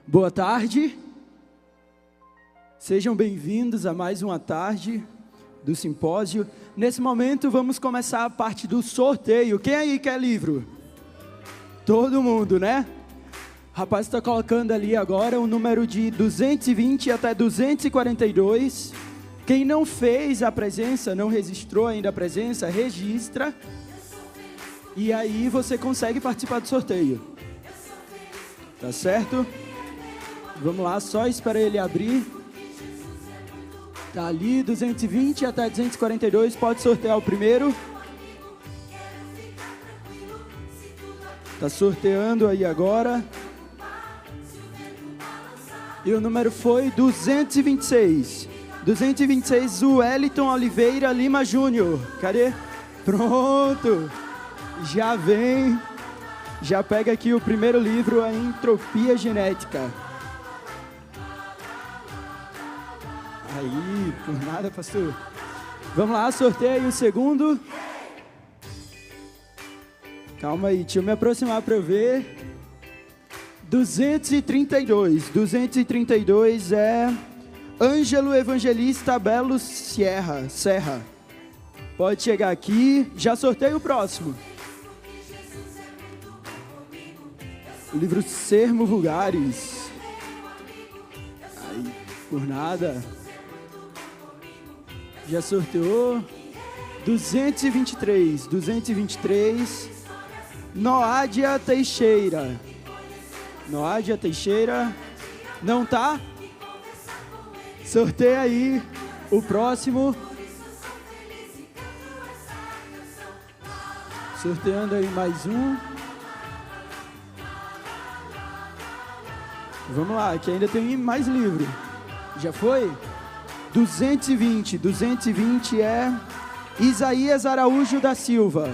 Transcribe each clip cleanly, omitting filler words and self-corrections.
Boa tarde, sejam bem-vindos a mais uma tarde do simpósio. Nesse momento vamos começar a parte do sorteio. Quem aí quer livro? Todo mundo, né? O rapaz está colocando ali agora o número de 220 até 242. Quem não fez a presença, não registrou ainda a presença, registra. E aí você consegue participar do sorteio. Tá certo? Vamos lá, só espera ele abrir. Tá ali, 220 até 242, pode sortear o primeiro. Tá sorteando aí agora. E o número foi 226. 226, o Wellington Oliveira Lima Júnior. Cadê? Pronto. Já vem. Já pega aqui o primeiro livro, a Entropia Genética. Aí, por nada, pastor. Vamos lá, sorteio o segundo. Calma aí, deixa eu me aproximar para eu ver. 232. 232 é Ângelo Evangelista Belo Serra. Pode chegar aqui. Já sorteio o próximo. O livro Sermo Vulgares. Aí, por nada. Já sorteou. 223. Noádia Teixeira. Não tá? Sorteia aí o próximo. Sorteando aí mais um. Vamos lá, que ainda tem mais livro. Já foi? 220 é Isaías Araújo da Silva.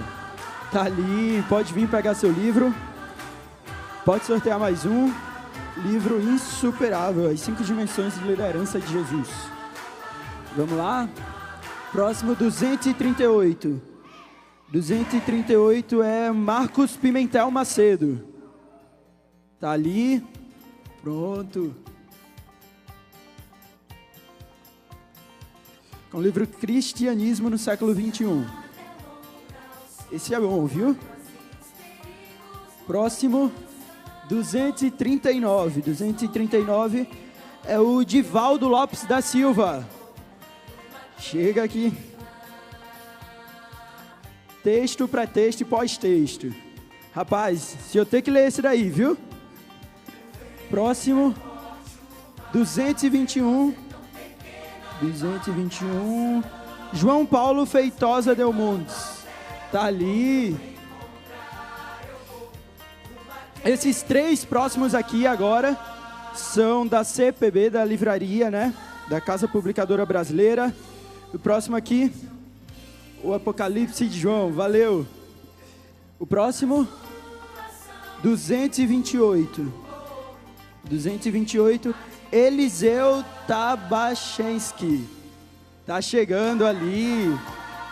Tá ali, pode vir pegar seu livro. Pode sortear mais um. Livro insuperável, as 5 dimensões de liderança de Jesus. Vamos lá. Próximo, 238. 238 é Marcos Pimentel Macedo. Tá ali. Pronto. Com o livro Cristianismo no século 21. Esse é bom, viu? Próximo, 239. 239 é o Divaldo Lopes da Silva. Chega aqui. Texto, pré-texto e pós-texto. Rapaz, se eu ter que ler esse daí, viu? Próximo, 221. João Paulo Feitosa Del Montes. Tá ali. Esses 3 próximos aqui agora são da CPB, da livraria, né? Da Casa Publicadora Brasileira. O próximo aqui, o Apocalipse de João. Valeu. O próximo, 228. Eliseu Tabachensky. Tá chegando ali.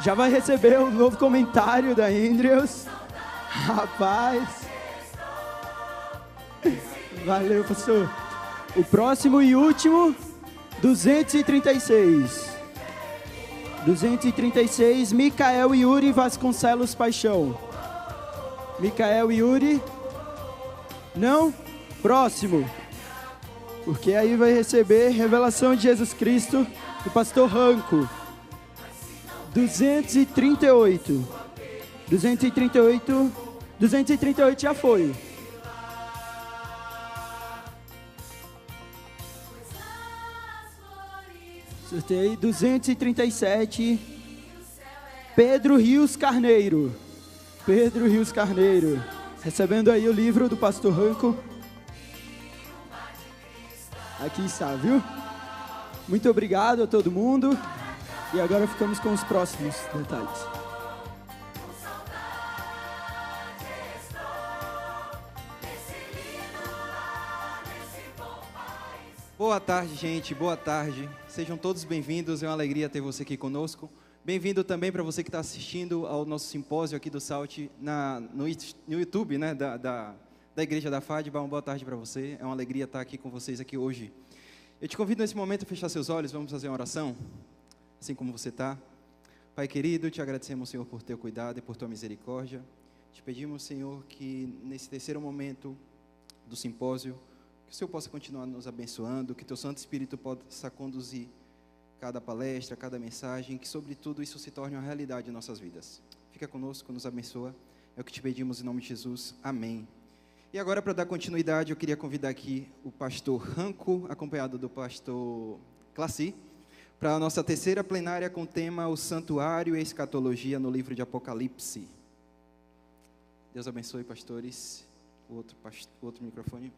Já vai receber um novo comentário da Andrews. Rapaz. Valeu, pastor. O próximo e último, 236. Micael Yuri Vasconcelos Paixão. Micael Yuri. Não? Próximo. Porque aí vai receber Revelação de Jesus Cristo do pastor Ranco. 238 já foi. Sorteio 237. Pedro Rios Carneiro. Recebendo aí o livro do pastor Ranco. Aqui está, viu? Muito obrigado a todo mundo. E agora ficamos com os próximos detalhes. Boa tarde, gente. Boa tarde. Sejam todos bem-vindos. É uma alegria ter você aqui conosco. Bem-vindo também para você que está assistindo ao nosso simpósio aqui do SALT no YouTube, né, da Igreja da FADBA, uma boa tarde para você. É uma alegria estar aqui com vocês aqui hoje. Eu te convido nesse momento a fechar seus olhos, vamos fazer uma oração, assim como você está. Pai querido, te agradecemos, Senhor, por teu cuidado e por tua misericórdia. Te pedimos, Senhor, que nesse terceiro momento do simpósio, que o Senhor possa continuar nos abençoando, que teu Santo Espírito possa conduzir cada palestra, cada mensagem, que sobretudo isso se torne uma realidade em nossas vidas. Fica conosco, nos abençoa, é o que te pedimos em nome de Jesus, amém. E agora, para dar continuidade, eu queria convidar aqui o pastor Ranco, acompanhado do pastor Classi, para a nossa terceira plenária com o tema O Santuário e a Escatologia no livro de Apocalipse. Deus abençoe, pastores. O outro microfone.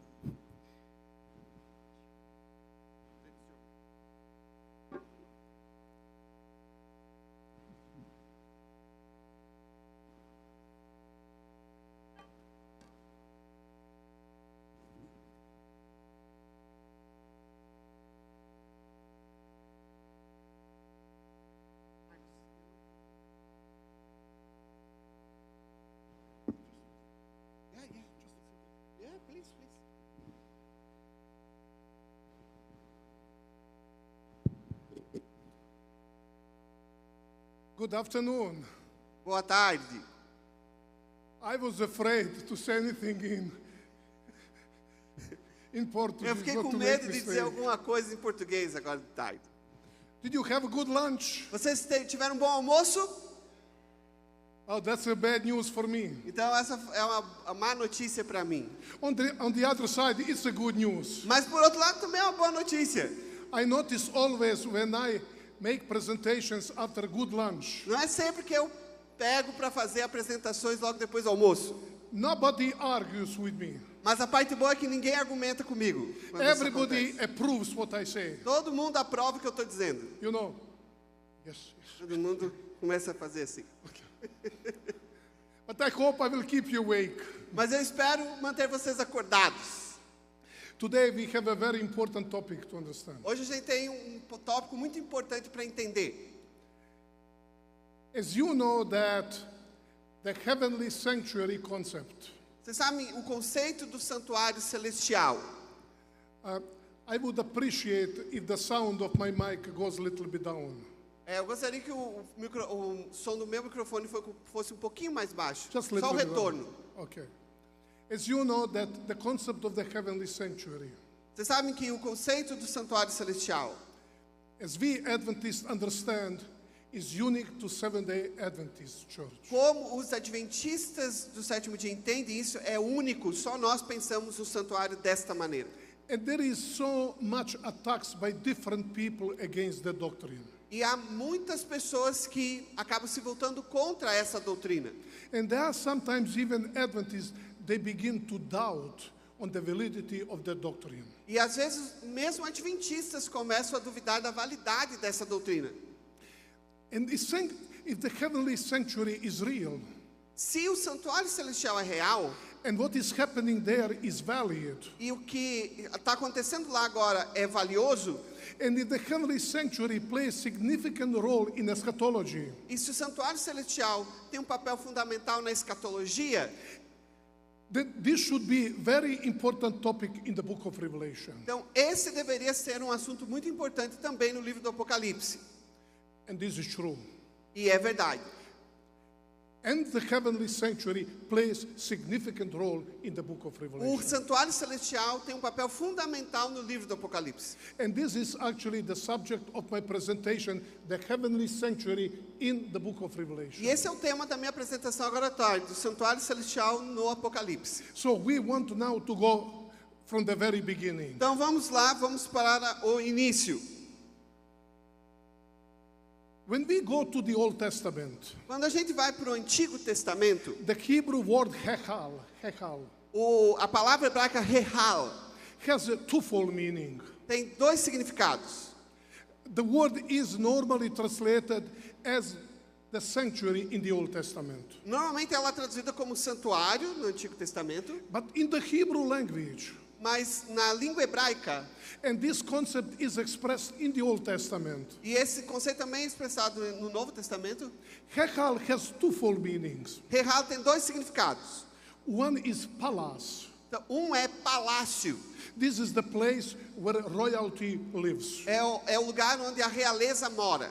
Good afternoon. Boa tarde. I was afraid to say anything in Portuguese. Eu fiquei not com to medo make de dizer mistake. alguma coisa em português agora de tarde. Did you have a good lunch? Vocês tiveram um bom almoço? Oh, that's a bad news for me. Então essa é uma má notícia para mim. On the other side, it's a good news. Mas por outro lado também é uma boa notícia. I notice always when I make presentations after good lunch, Não é sempre que eu pego para fazer apresentações logo depois do almoço. nobody argues with me. Mas a parte boa é que ninguém argumenta comigo. quando isso Everybody acontece. approves what I say. Todo mundo aprova o que eu estou dizendo. You know? Yes. Todo mundo começa a fazer assim. But I hope I will keep you awake. Mas eu espero manter vocês acordados. Today we have a very important topic to understand. Hoje a gente tem um tópico muito importante para entender. As you know that the heavenly sanctuary concept, Vocês sabem o conceito do santuário celestial. I would appreciate if the sound of my mic goes a little bit down. Eu gostaria que o som do meu microfone fosse um pouquinho mais baixo. Just Só little o bit retorno. down. Okay. As you know that the concept of the heavenly sanctuary, Vocês sabem que o conceito do santuário celestial, as we Adventists understand, is unique to Seventh-day Adventist Church. como os adventistas do sétimo dia entendem isso, é único. Só nós pensamos o santuário desta maneira. And there is so much attacks by different people against the doctrine. E há muitas pessoas que acabam se voltando contra essa doutrina. And there are sometimes even Adventists, they begin to doubt on the validity of the doctrine. E às vezes, mesmo adventistas começam a duvidar da validade dessa doutrina. And if the heavenly sanctuary is real, Se o santuário celestial é real, and what is happening there is valid, e o que está acontecendo lá agora é valioso, and if the heavenly sanctuary plays significant role in eschatology, e se o santuário celestial tem um papel fundamental na escatologia, then this should be very important topic in the book of Revelation. então esse deveria ser um assunto muito importante também no livro do Apocalipse. And this is true. E é verdade. And the heavenly sanctuary plays significant role in the book of O Revelation. santuário celestial tem um papel fundamental no livro do Apocalipse. And this is actually the subject of my presentation, the heavenly sanctuary in the book of Revelation. E esse é o tema da minha apresentação agora à tarde, do santuário celestial no Apocalipse. So we want now to go from the very beginning. Então vamos lá, vamos para o início. When we go to the Old Testament, Quando a gente vai para o Antigo Testamento, the Hebrew word hechal a palavra hebraica rehal has a twofold meaning. tem dois significados. The word is normally translated as the sanctuary in the Old Testament. Normalmente ela é traduzida como santuário no Antigo Testamento, But in the Hebrew language, mas na língua hebraica, and this concept is expressed in the Old Testament, e esse conceito também é expressado no Novo Testamento, hechal has twofold meanings. rehal tem dois significados. One is palace, Então, um é palácio. This is the place where royalty lives. É o lugar onde a realeza mora.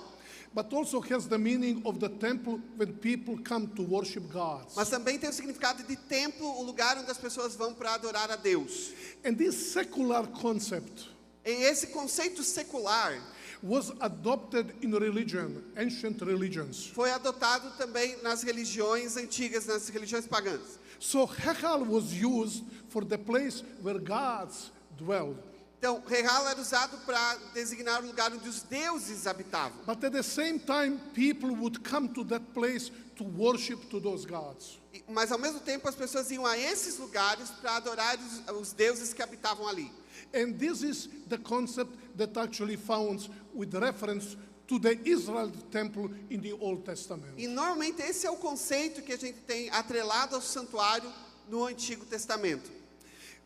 But also has the meaning of the temple when people come to worship God. Mas também tem o significado de templo, o lugar onde as pessoas vão para adorar a Deus. And this secular concept E esse conceito secular was adopted in religion, ancient religions. foi adotado também nas religiões antigas, nas religiões pagãs. So Hechal was used for the place where gods dwelled. Então, Rehal era usado para designar o lugar onde os deuses habitavam. But at the same time, people would come to that place to worship to those gods. Mas ao mesmo tempo as pessoas iam a esses lugares para adorar os deuses que habitavam ali. And this is the concept that actually found with reference to the Israel temple in the Old Testament. E normalmente esse é o conceito que a gente tem atrelado ao santuário no Antigo Testamento.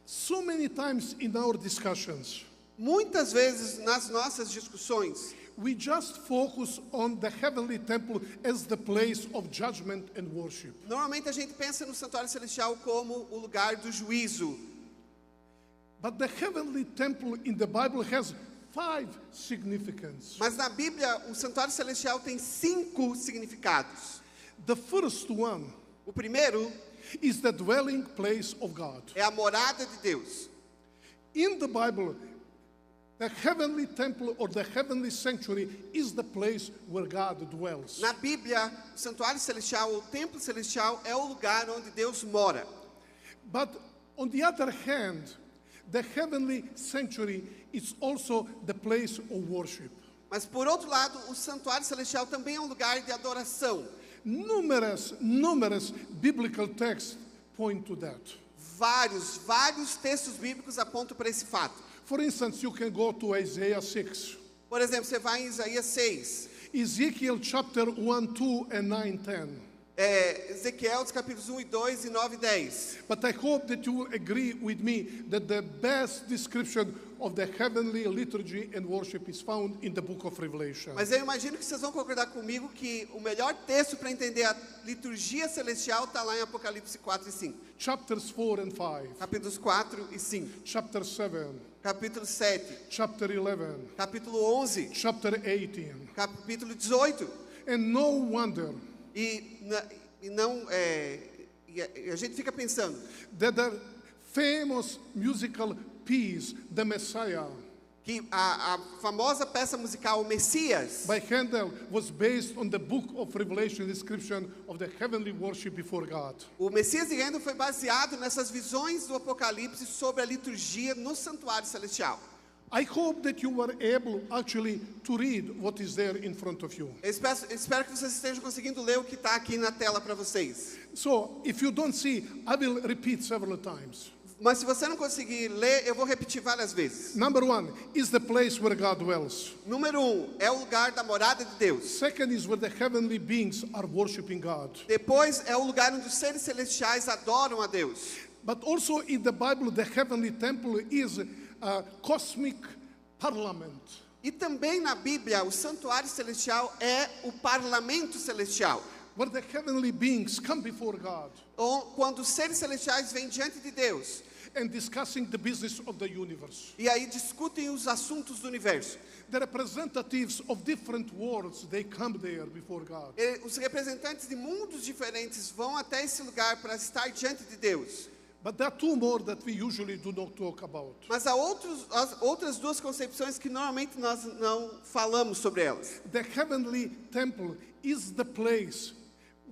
So many times in our discussions, Muitas vezes nas nossas discussões, we just focus on the heavenly temple as the place of judgment and worship. normalmente a gente pensa no santuário celestial como o lugar do juízo. But the heavenly temple in the Bible has 5 significance. Mas na Bíblia, o santuário celestial tem 5 significados. The first one O primeiro is the dwelling place of God. é a morada de Deus. In the Bible, the heavenly temple or the heavenly sanctuary is the place where God dwells. Na Bíblia, o santuário celestial, o templo celestial, é o lugar onde Deus mora. But on the other hand, the heavenly sanctuary is also the place of worship. Mas por outro lado, o santuário celestial também é um lugar de adoração. Numerous biblical texts point to that. Vários textos bíblicos apontam para esse fato. For instance, you can go to Isaiah 6, Por exemplo, você vai em Isaías 6, Ezekiel chapter 1, 2, and 9, 10. Ezequiel, dos capítulos 1 e 2 e 9 e 10. But I hope that you will agree with me that the best description of the heavenly liturgy and worship is found in the book of Revelation. Mas eu imagino que vocês vão concordar comigo que o melhor texto para entender a liturgia celestial está lá em Apocalipse 4 e 5. Chapters 4 and 5, Capítulos 4 e 5. chapter 7, Capítulo 7. chapter 11, Capítulo 11. chapter 18. Capítulo 18. And no wonder E a gente fica pensando that the famous musical piece, The Messiah, que a famosa peça musical O Messias, by Handel, was based on the book of Revelation description of the heavenly worship before God. o Messias de Handel foi baseado nessas visões do Apocalipse sobre a liturgia no santuário celestial. I hope that you were able actually to read what is there in front of you. Eu espero que vocês estejam conseguindo ler o que está aqui na tela para vocês. So, if you don't see, I will repeat several times. Mas se você não conseguir ler, eu vou repetir várias vezes. Number 1 is the place where God dwells. Número 1, é o lugar da morada de Deus. Second is where the heavenly beings are worshiping God. Depois, é o lugar onde os seres celestiais adoram a Deus. But also in the Bible, the heavenly temple is a cosmic parliament. E também na Bíblia, o santuário celestial é o parlamento celestial. Where the heavenly beings come before God Quando os seres celestiais vêm diante de Deus and discussing the business of the universe. e aí discutem os assuntos do universo. The representatives of different worlds, they come there before God. Os representantes de mundos diferentes vão até esse lugar para estar diante de Deus. But there are 2 more that we usually do not talk about. Mas há outras 2 concepções que normalmente nós não falamos sobre elas. The heavenly temple is the place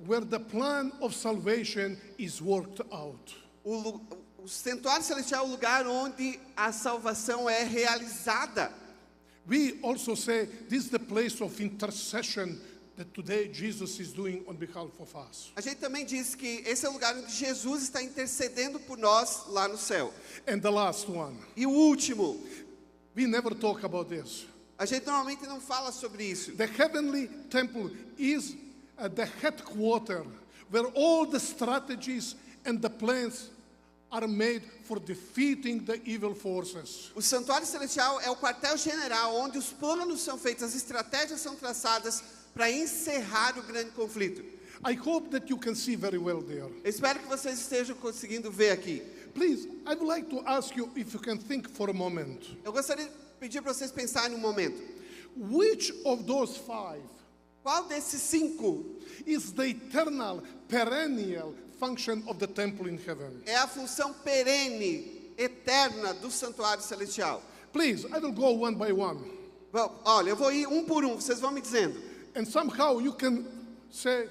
where the plan of salvation is worked out. O santuário celestial é o lugar onde a salvação é realizada. We also say this is the place of intercession that today Jesus is doing on behalf of us. A gente também diz que esse é o lugar onde Jesus está intercedendo por nós lá no céu. And the last one, E o último, we never talk about this. a gente normalmente não fala sobre isso. The heavenly temple is the headquarters where all the strategies and the plans are made for defeating the evil forces. O santuário celestial é o quartel-general onde os planos são feitos, as estratégias são traçadas para encerrar o grande conflito. I hope that you can see very well there. Eu espero que vocês estejam conseguindo ver aqui. Please, I would like to ask you if you can think for a moment. Eu gostaria de pedir para vocês pensarem um momento. Which of those 5 Qual desses 5 is the eternal, perennial function of the temple in heaven? é a função perene, eterna do santuário celestial? Please, I will go one by one. Bom, olha, eu vou ir um por um, vocês vão me dizendo. And somehow you can say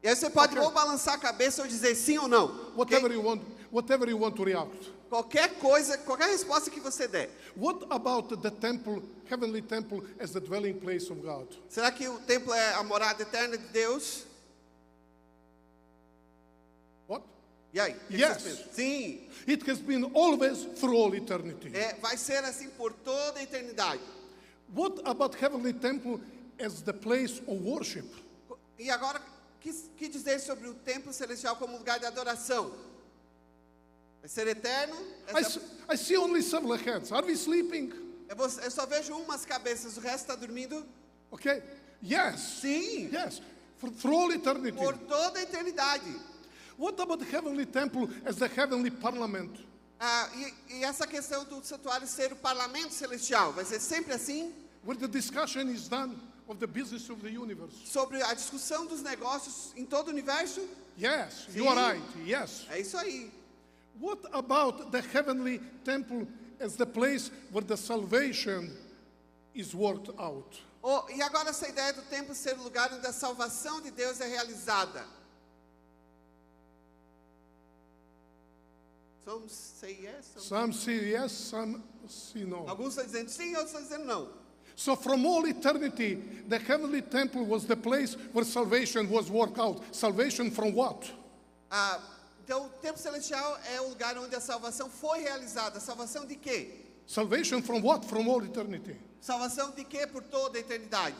E aí você pode Ok. ou balançar a cabeça ou dizer sim ou não. whatever ok? you want to react. Qualquer coisa, qualquer resposta que você der. What about the temple, heavenly temple, as the dwelling place of God? Será que o templo é a morada eterna de Deus? What? E aí? O que Yes. vocês pensam? Sim. It has been always through all eternity. Vai ser assim por toda a eternidade. What about heavenly temple as the place of worship? E agora, que dizer sobre o templo celestial como lugar de adoração? Vai ser eterno? I see only several heads. Are we sleeping? Eu só vejo umas cabeças, o resto está dormindo? Okay. Yes. Sim. Yes. Through all eternity. Por toda a eternidade. What about the heavenly temple as the heavenly parliament? E essa questão do santuário ser o parlamento celestial, vai ser sempre assim? Where the discussion is done of the business of the universe. Sobre a discussão dos negócios em todo o universo? Yes, Sim. you are right. Yes. É isso aí. What about the heavenly temple as the place where the salvation is worked out? E agora essa ideia do templo ser o lugar onde a salvação de Deus é realizada? Some say yes, Some say yes, some say no. alguns estão dizendo sim, outros estão dizendo não. So from all eternity, the heavenly temple was the place where salvation was worked out. Salvation from what? Então o templo celestial é o lugar onde a salvação foi realizada. Salvação de quê? Salvation from what? From all eternity. Salvação de quê por toda a eternidade?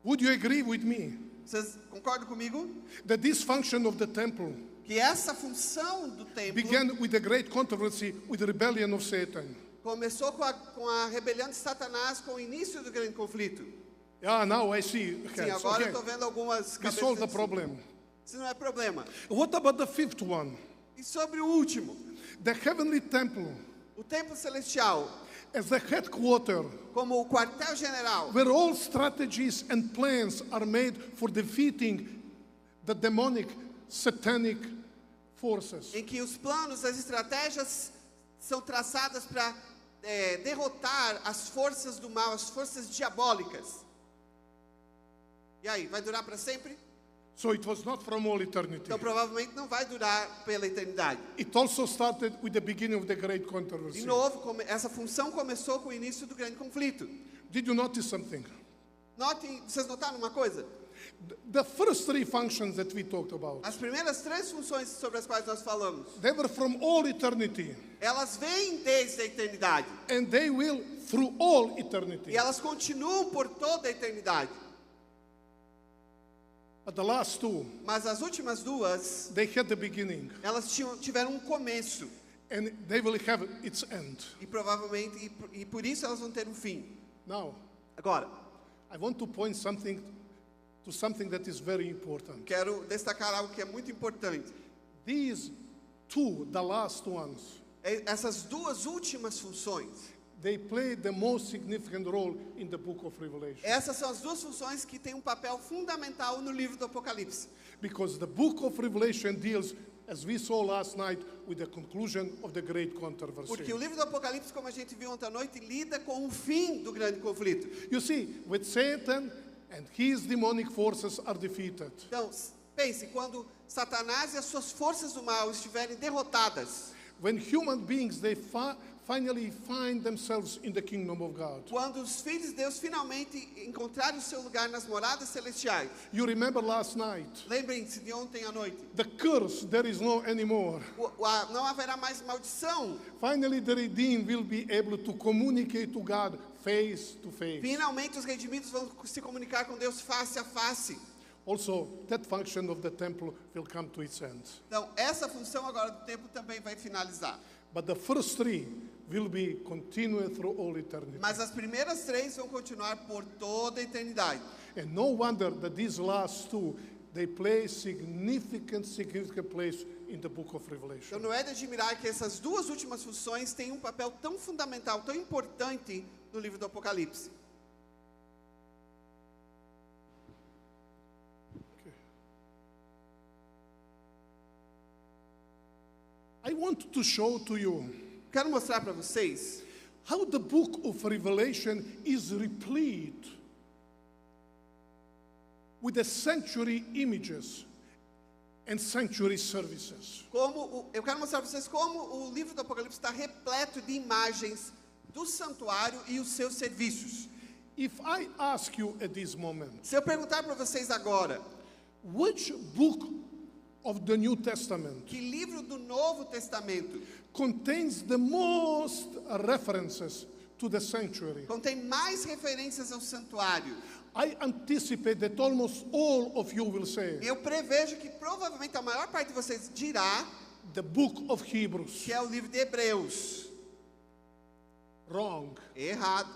Would you agree with me Vocês concordam comigo? that this function of the temple Que essa função do templo began with a great controversy with the rebellion of Satan? começou com a rebelião de Satanás, com o início do grande conflito. Yeah, now I see. Sim, Okay, agora eu okay. estou vendo algumas We cabeças. solved the dizendo problem. sim. Isso não é problema. What about the 5th one? E sobre o último, The heavenly temple o templo celestial, as the headquarter como o quartel-general, where all strategies and plans are made for defeating the demonic, satanic forces. em que os planos, as estratégias são traçadas para derrotar as forças do mal, as forças diabólicas. E aí, vai durar para sempre? So it was not from all eternity. Então provavelmente não vai durar pela eternidade. It also started with the beginning of the great De controversy. novo, essa função começou com o início do grande conflito. Did you notice something? Notem, vocês notaram uma coisa? The first 3 functions that we talked about, As primeiras 3 funções sobre as quais nós falamos, they were from all eternity, elas vêm desde a eternidade. and they will through all eternity. E elas continuam por toda a eternidade. But the last 2, Mas as últimas 2, they had the beginning, elas tiveram um começo. and they will have its end. E provavelmente, e por isso elas vão ter um fim. Now, Agora, I want to point to something that is very important. quero destacar algo que é muito importante. These 2, the last ones, Essas 2 últimas funções, they play the most significant role in the book of Revelation. essas são as 2 funções que têm um papel fundamental no livro do Apocalipse. Because the book of Revelation deals, as we saw last night, with the conclusion of the great controversy. Porque o livro do Apocalipse, como a gente viu ontem à noite, lida com o fim do grande conflito. You see, with Satan and his demonic forces are defeated, Então, pense, quando Satanás e as suas forças do mal estiverem derrotadas, when human beings, they finally find themselves in the kingdom of God. quando os filhos de Deus finalmente encontrarem o seu lugar nas moradas celestiais, You remember last night, lembrem-se de ontem à noite, the curse, there is no anymore. não haverá mais maldição. Finally, the redeemed will be able to communicate to God face to face. Finalmente os redimidos vão se comunicar com Deus face a face. Also, that function of the temple will come to its end. Então, essa função agora do templo também vai finalizar. But the first 3 will be continued through all eternity. Mas as primeiras 3 vão continuar por toda a eternidade. And no wonder that these last 2, they play significant place in the book of Então Revelation. não é de admirar que essas duas últimas funções têm um papel tão fundamental, tão importante no livro do Apocalipse. I want to show to you Quero mostrar para vocês how the book of Revelation is replete with the sanctuary images and sanctuary services. eu quero mostrar para vocês como o livro do Apocalipse está repleto de imagens do santuário e os seus serviços. If I ask you at this moment, Se eu perguntar para vocês agora, which book of the New Testament que livro do Novo Testamento contains the most references to the sanctuary, contém mais referências ao santuário, I anticipate that almost all of you will say eu prevejo que provavelmente a maior parte de vocês dirá the book of Hebrews. que é o livro de Hebreus. Wrong. Errado.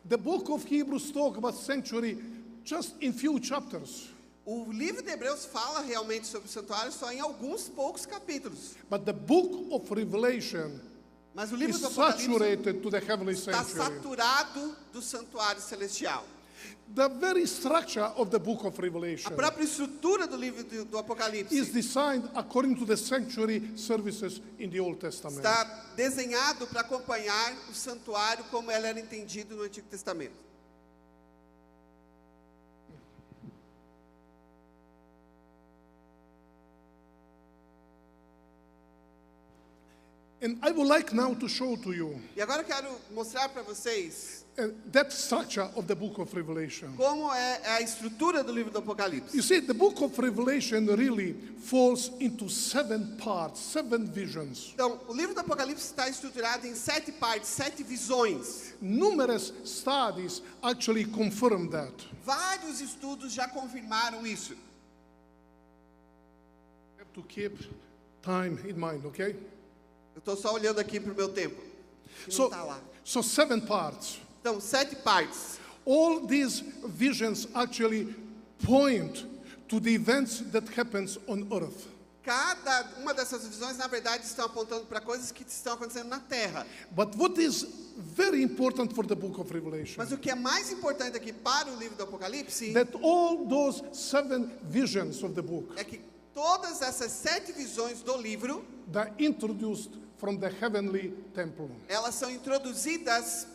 The book of Hebrews talk about sanctuary just in few chapters, O livro de Hebreus fala realmente sobre o santuário só em alguns poucos capítulos. but the book of Revelation Mas o livro is do Apocalipse saturated to the heavenly está sanctuary. saturado do santuário celestial. The very structure of the book of A Revelation própria estrutura do livro do Apocalipse is designed according to the sanctuary services in the Old Testament. está desenhado para acompanhar o santuário como ele era entendido no Antigo Testamento. And I would like now to show to you E agora eu quero mostrar para vocês that structure of the book of Revelation. como é a estrutura do livro do Apocalipse. You see, the book of Revelation really falls into 7 parts, 7 visions. Então, o livro do Apocalipse está estruturado em 7 partes, 7 visões. Numerous studies actually confirm that. Vários estudos já confirmaram isso. You have to keep time in mind, okay? Eu estou só olhando aqui para o meu tempo. Que não So, está lá. so 7 parts. Então, 7 partes. All these visions actually point to the events that happens on earth. Cada uma dessas visões, na verdade, estão apontando para coisas que estão acontecendo na Terra. But what is very important for the book of Revelation, Mas o que é mais importante aqui para o livro do Apocalipse that all those 7 visions of the book, é que todas essas 7 visões do livro, they're introduced from the heavenly temple. elas são introduzidas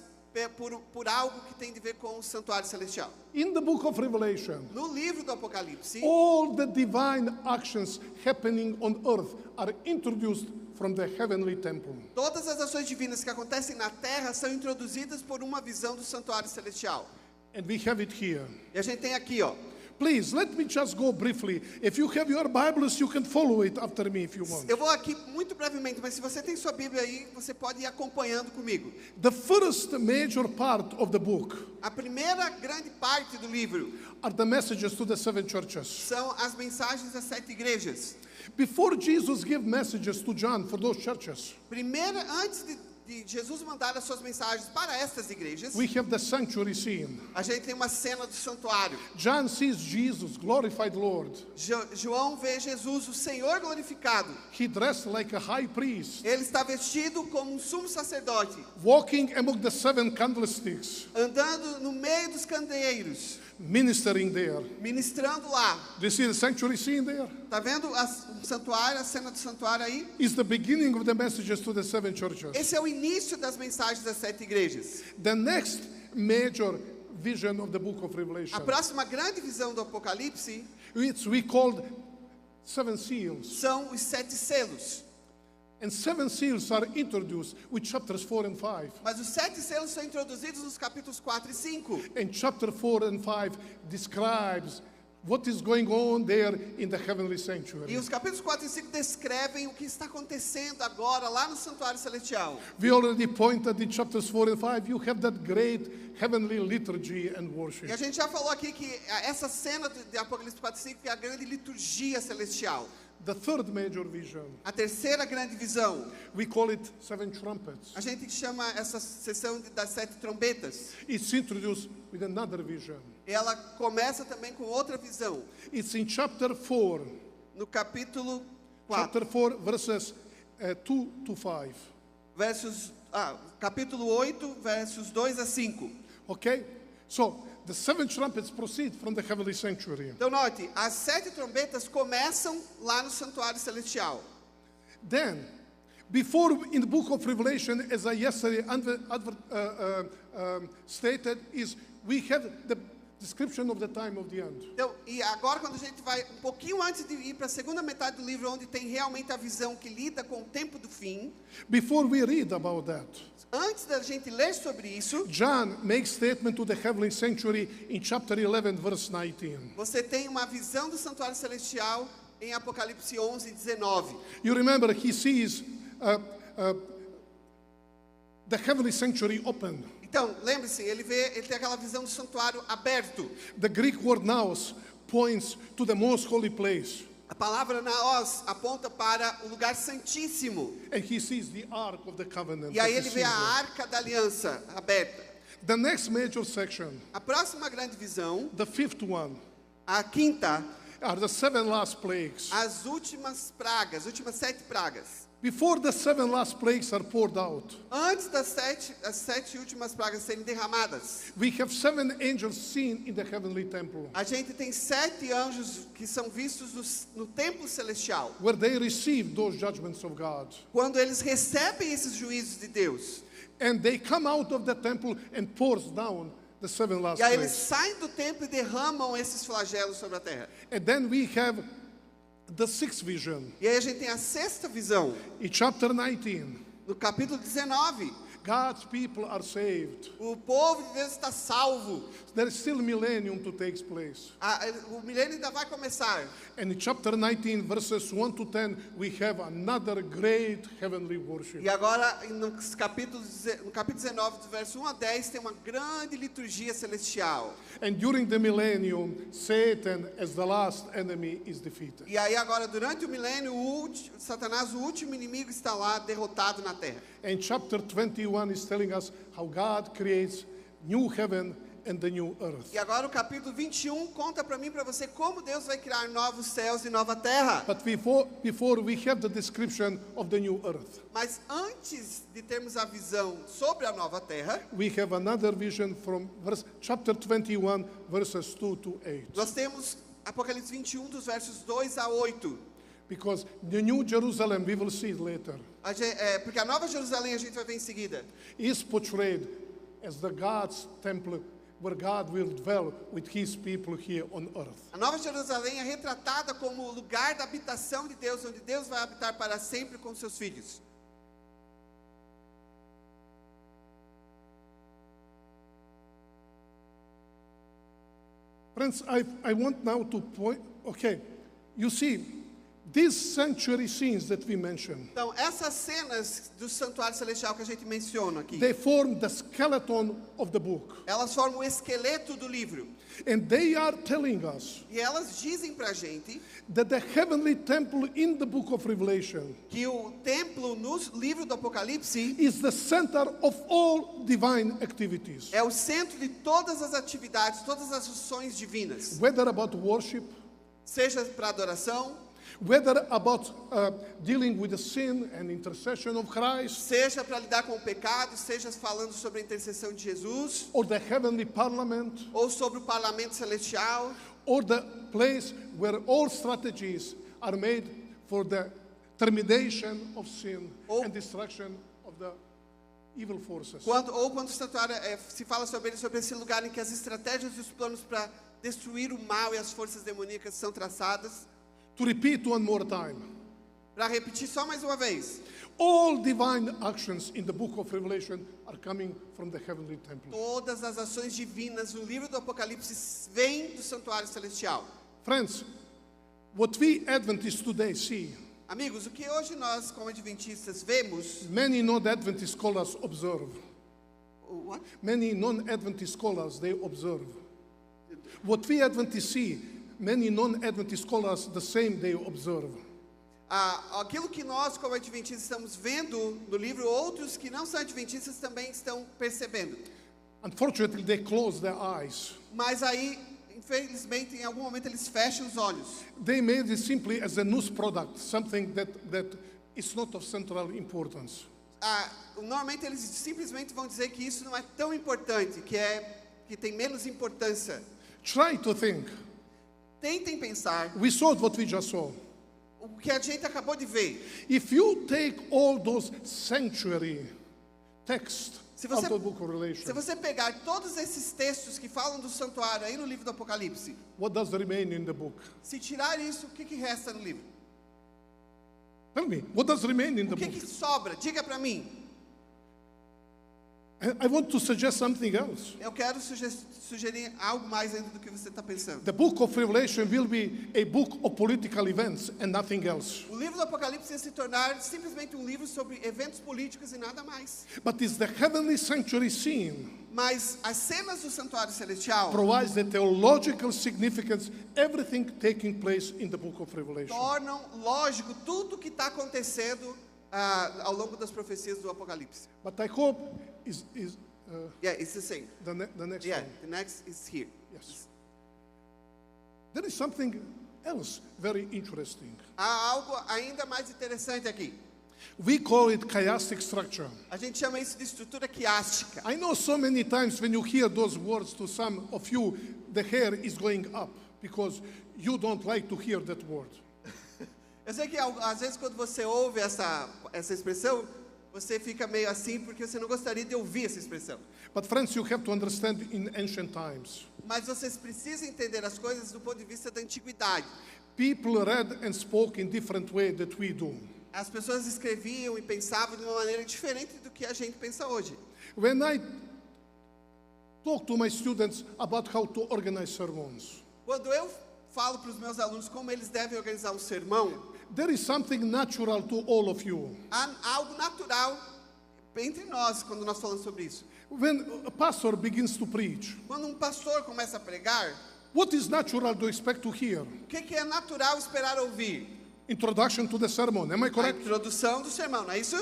por algo que tem a ver com o santuário celestial. In the book of Revelation, No livro do Apocalipse, all the divine actions happening on earth are introduced from the heavenly temple. todas as ações divinas que acontecem na Terra são introduzidas por uma visão do santuário celestial. And we have it here. E a gente tem aqui, ó. Please, let me just go briefly. If you have your Bibles, you can follow it after me if you want. Eu vou aqui muito brevemente, mas se você tem sua Bíblia aí, você pode ir acompanhando comigo. The first major part of the book A primeira grande parte do livro are the messages to the 7 churches. são as mensagens das 7 igrejas. Before Jesus gave messages to John for those churches, Primeiro, antes de Jesus mandar as suas mensagens para estas igrejas, we have the sanctuary scene. a gente tem uma cena do santuário. John sees Jesus, glorified Lord. João vê Jesus, o Senhor glorificado. He dressed like a high priest, Ele está vestido como um sumo sacerdote, walking among the 7 candlesticks, andando no meio dos candeeiros, ministering there. ministrando lá. Do you see the sanctuary scene there? Tá vendo o santuário, a cena do santuário aí? It's the beginning of the messages to the 7 churches. Esse é o início das mensagens das 7 igrejas. The next major vision of the book of Revelation, A próxima grande visão do Apocalipse which we called 7 seals. são os 7 selos. And 7 seals are introduced with chapters 4 and 5. Mas os 7 selos são introduzidos nos capítulos 4 e 5. And chapter 4 and 5 describes what is going on there in the heavenly E sanctuary. os capítulos 4 e 5 descrevem o que está acontecendo agora lá no santuário celestial. We already pointed in chapters 4 and 5, you have that great heavenly liturgy and E worship. a gente já falou aqui que essa cena de Apocalipse 4 e 5 é a grande liturgia celestial. The third major vision, A terceira grande visão, we call it seven trumpets. a gente chama essa sessão das 7 trombetas. It's introduced with another vision. Ela começa também com outra visão. It's in chapter 4, No capítulo 4, chapter 4, verses 2 to 5. capítulo 8, versos 2 a 5. Okay? So, the seven trumpets proceed from the heavenly sanctuary. Então note, as 7 trombetas começam lá no santuário celestial. Then, before in the book of Revelation, as I yesterday stated, is we have the description of the time of the end. Então, e agora quando a gente vai um pouquinho antes de ir para a segunda metade do livro, onde tem realmente a visão que lida com o tempo do fim, Before we read about that, antes da gente ler sobre isso, John makes statement to the heavenly sanctuary in chapter 11, verse 19. você tem uma visão do santuário celestial em Apocalipse 11, 19. You remember he sees the heavenly sanctuary open. Então, lembre-se, ele tem aquela visão do santuário aberto. The Greek word naos points to the most holy place. A palavra naos aponta para o lugar santíssimo. And he sees the ark of the covenant. E aí that ele is vê a silver. arca da aliança aberta. The next major section, A próxima grande visão, the fifth one, a quinta, are the seven last plagues. as últimas pragas, as últimas 7 pragas. Before the seven last plagues are poured out, Antes as 7 últimas pragas serem derramadas, we have seven angels seen in the heavenly temple, a gente tem 7 anjos que são vistos no templo celestial. where they receive those judgments of God. Quando eles recebem esses juízos de Deus, And they come out of the temple and pours down the seven last e aí eles plagues. saem do templo e derramam esses flagelos sobre a terra. And then we have the sixth vision. E aí a gente tem a 6ª visão, In chapter 19, no capítulo 19. God's people are saved. O povo de Deus está salvo. There is still millennium to take place. O milênio ainda vai começar. And in chapter 19, verses 1 to 10, we have another great heavenly worship. E agora, no capítulo 19, do verso 1 a 10, tem uma grande liturgia celestial. And during the millennium, Satan, as the last enemy, is defeated. E aí agora, durante o milênio, Satanás, o último inimigo, está lá derrotado na terra. And chapter 21 is telling us how God creates new heaven and the new earth. E agora o capítulo 21 conta para mim e para você como Deus vai criar novos céus e nova terra. But before we have the description of the new earth, Mas antes de termos a visão sobre a nova terra, we have another vision from chapter 21, verses 2 to 8. nós temos Apocalipse 21, dos versos 2 a 8. Because the new Jerusalem, we will see it later, Porque a Nova Jerusalém a gente vai ver em seguida. is portrayed as the God's temple where God will dwell with his people here on earth. A Nova Jerusalém é retratada como o lugar da habitação de Deus, onde Deus vai habitar para sempre com seus filhos. Friends, I want now to point, okay, you see, these sanctuary scenes that we mentioned, Então, essas cenas do santuário celestial que a gente menciona aqui, they form the skeleton of the book. elas formam o esqueleto do livro. And they are telling us E elas dizem pra gente that the heavenly temple in the book of Revelation que o templo no livro do Apocalipse is the center of all divine activities. é o centro de todas as atividades, todas as ações divinas. Whether about worship, Seja para adoração, whether about dealing with the sin and intercession of Christ, seja para lidar com o pecado, seja falando sobre a intercessão de Jesus, or the heavenly parliament, ou sobre o parlamento celestial, or the place where all strategies are made for the termination of sin Or- and destruction of the evil forces. quando o santuário se fala sobre esse lugar em que as estratégias e os planos para destruir o mal e as forças demoníacas são traçadas. To repeat one more time, Para repetir só mais uma vez, all divine actions in the book of Revelation are coming from the heavenly temple. todas as ações divinas no livro do Apocalipse vêm do santuário celestial. Friends, what we Adventists today see, Amigos, o que hoje nós, como adventistas, vemos, many non-Adventist scholars observe. What? Many non-Adventist scholars, they observe. What we Adventists see, many non-Adventist scholars, the same they observe. aquilo que nós, como adventistas, estamos vendo no livro, outros que não são adventistas também estão percebendo. Unfortunately, they close their eyes. Mas aí, infelizmente, em algum momento eles fecham os olhos. They made it simply as a news product, something that is not of central importance. Normalmente eles simplesmente vão dizer que isso não é tão importante, que tem menos importância. Try to think. Tentem pensar We saw what we just saw. o que a gente acabou de ver. If you take all those sanctuary texts Se out você, of the book of se Revelation, você pegar todos esses textos que falam do santuário aí no livro do Apocalipse, what does remain in the book? se tirar isso, o que resta no livro? Tell me, what does remain in the O que book? sobra? Diga para mim. I want to suggest something else. Eu quero sugerir algo mais ainda do que você está pensando. The book of Revelation will be a book of political events and nothing else. O livro do Apocalipse ia se tornar simplesmente um livro sobre eventos políticos e nada mais. But it's the heavenly sanctuary scene Mas as cenas do santuário celestial provides the theological significance, everything taking place in the book of Revelation. tornam lógico tudo que está acontecendo ao longo das profecias do Apocalipse. But I hope is Yeah, it's the same. the next Yeah, one. the next is here. Yes. There is something else very interesting. Há algo ainda mais interessante aqui. We call it chiastic structure. A gente chama isso de estrutura quiástica. I know so many times when you hear those words to some of you, the hair is going up because you don't like to hear that word. Eu sei que às vezes quando você ouve essa expressão, você fica meio assim porque você não gostaria de ouvir essa expressão. But friends, you have to understand in ancient times, Mas vocês precisam entender as coisas do ponto de vista da antiguidade. people read and spoke in different way that we do. As pessoas escreviam e pensavam de uma maneira diferente do que a gente pensa hoje. When I talk to my students about how to organize sermons, Quando eu falo para os meus alunos como eles devem organizar um sermão, there is something natural to all of you. há algo natural entre nós quando nós falamos sobre isso. When a pastor begins to preach, Quando um pastor começa a pregar, what is natural to expect to hear? o que é natural esperar ouvir? Introduction to the sermon, am I A correct? introdução do sermão, não é isso?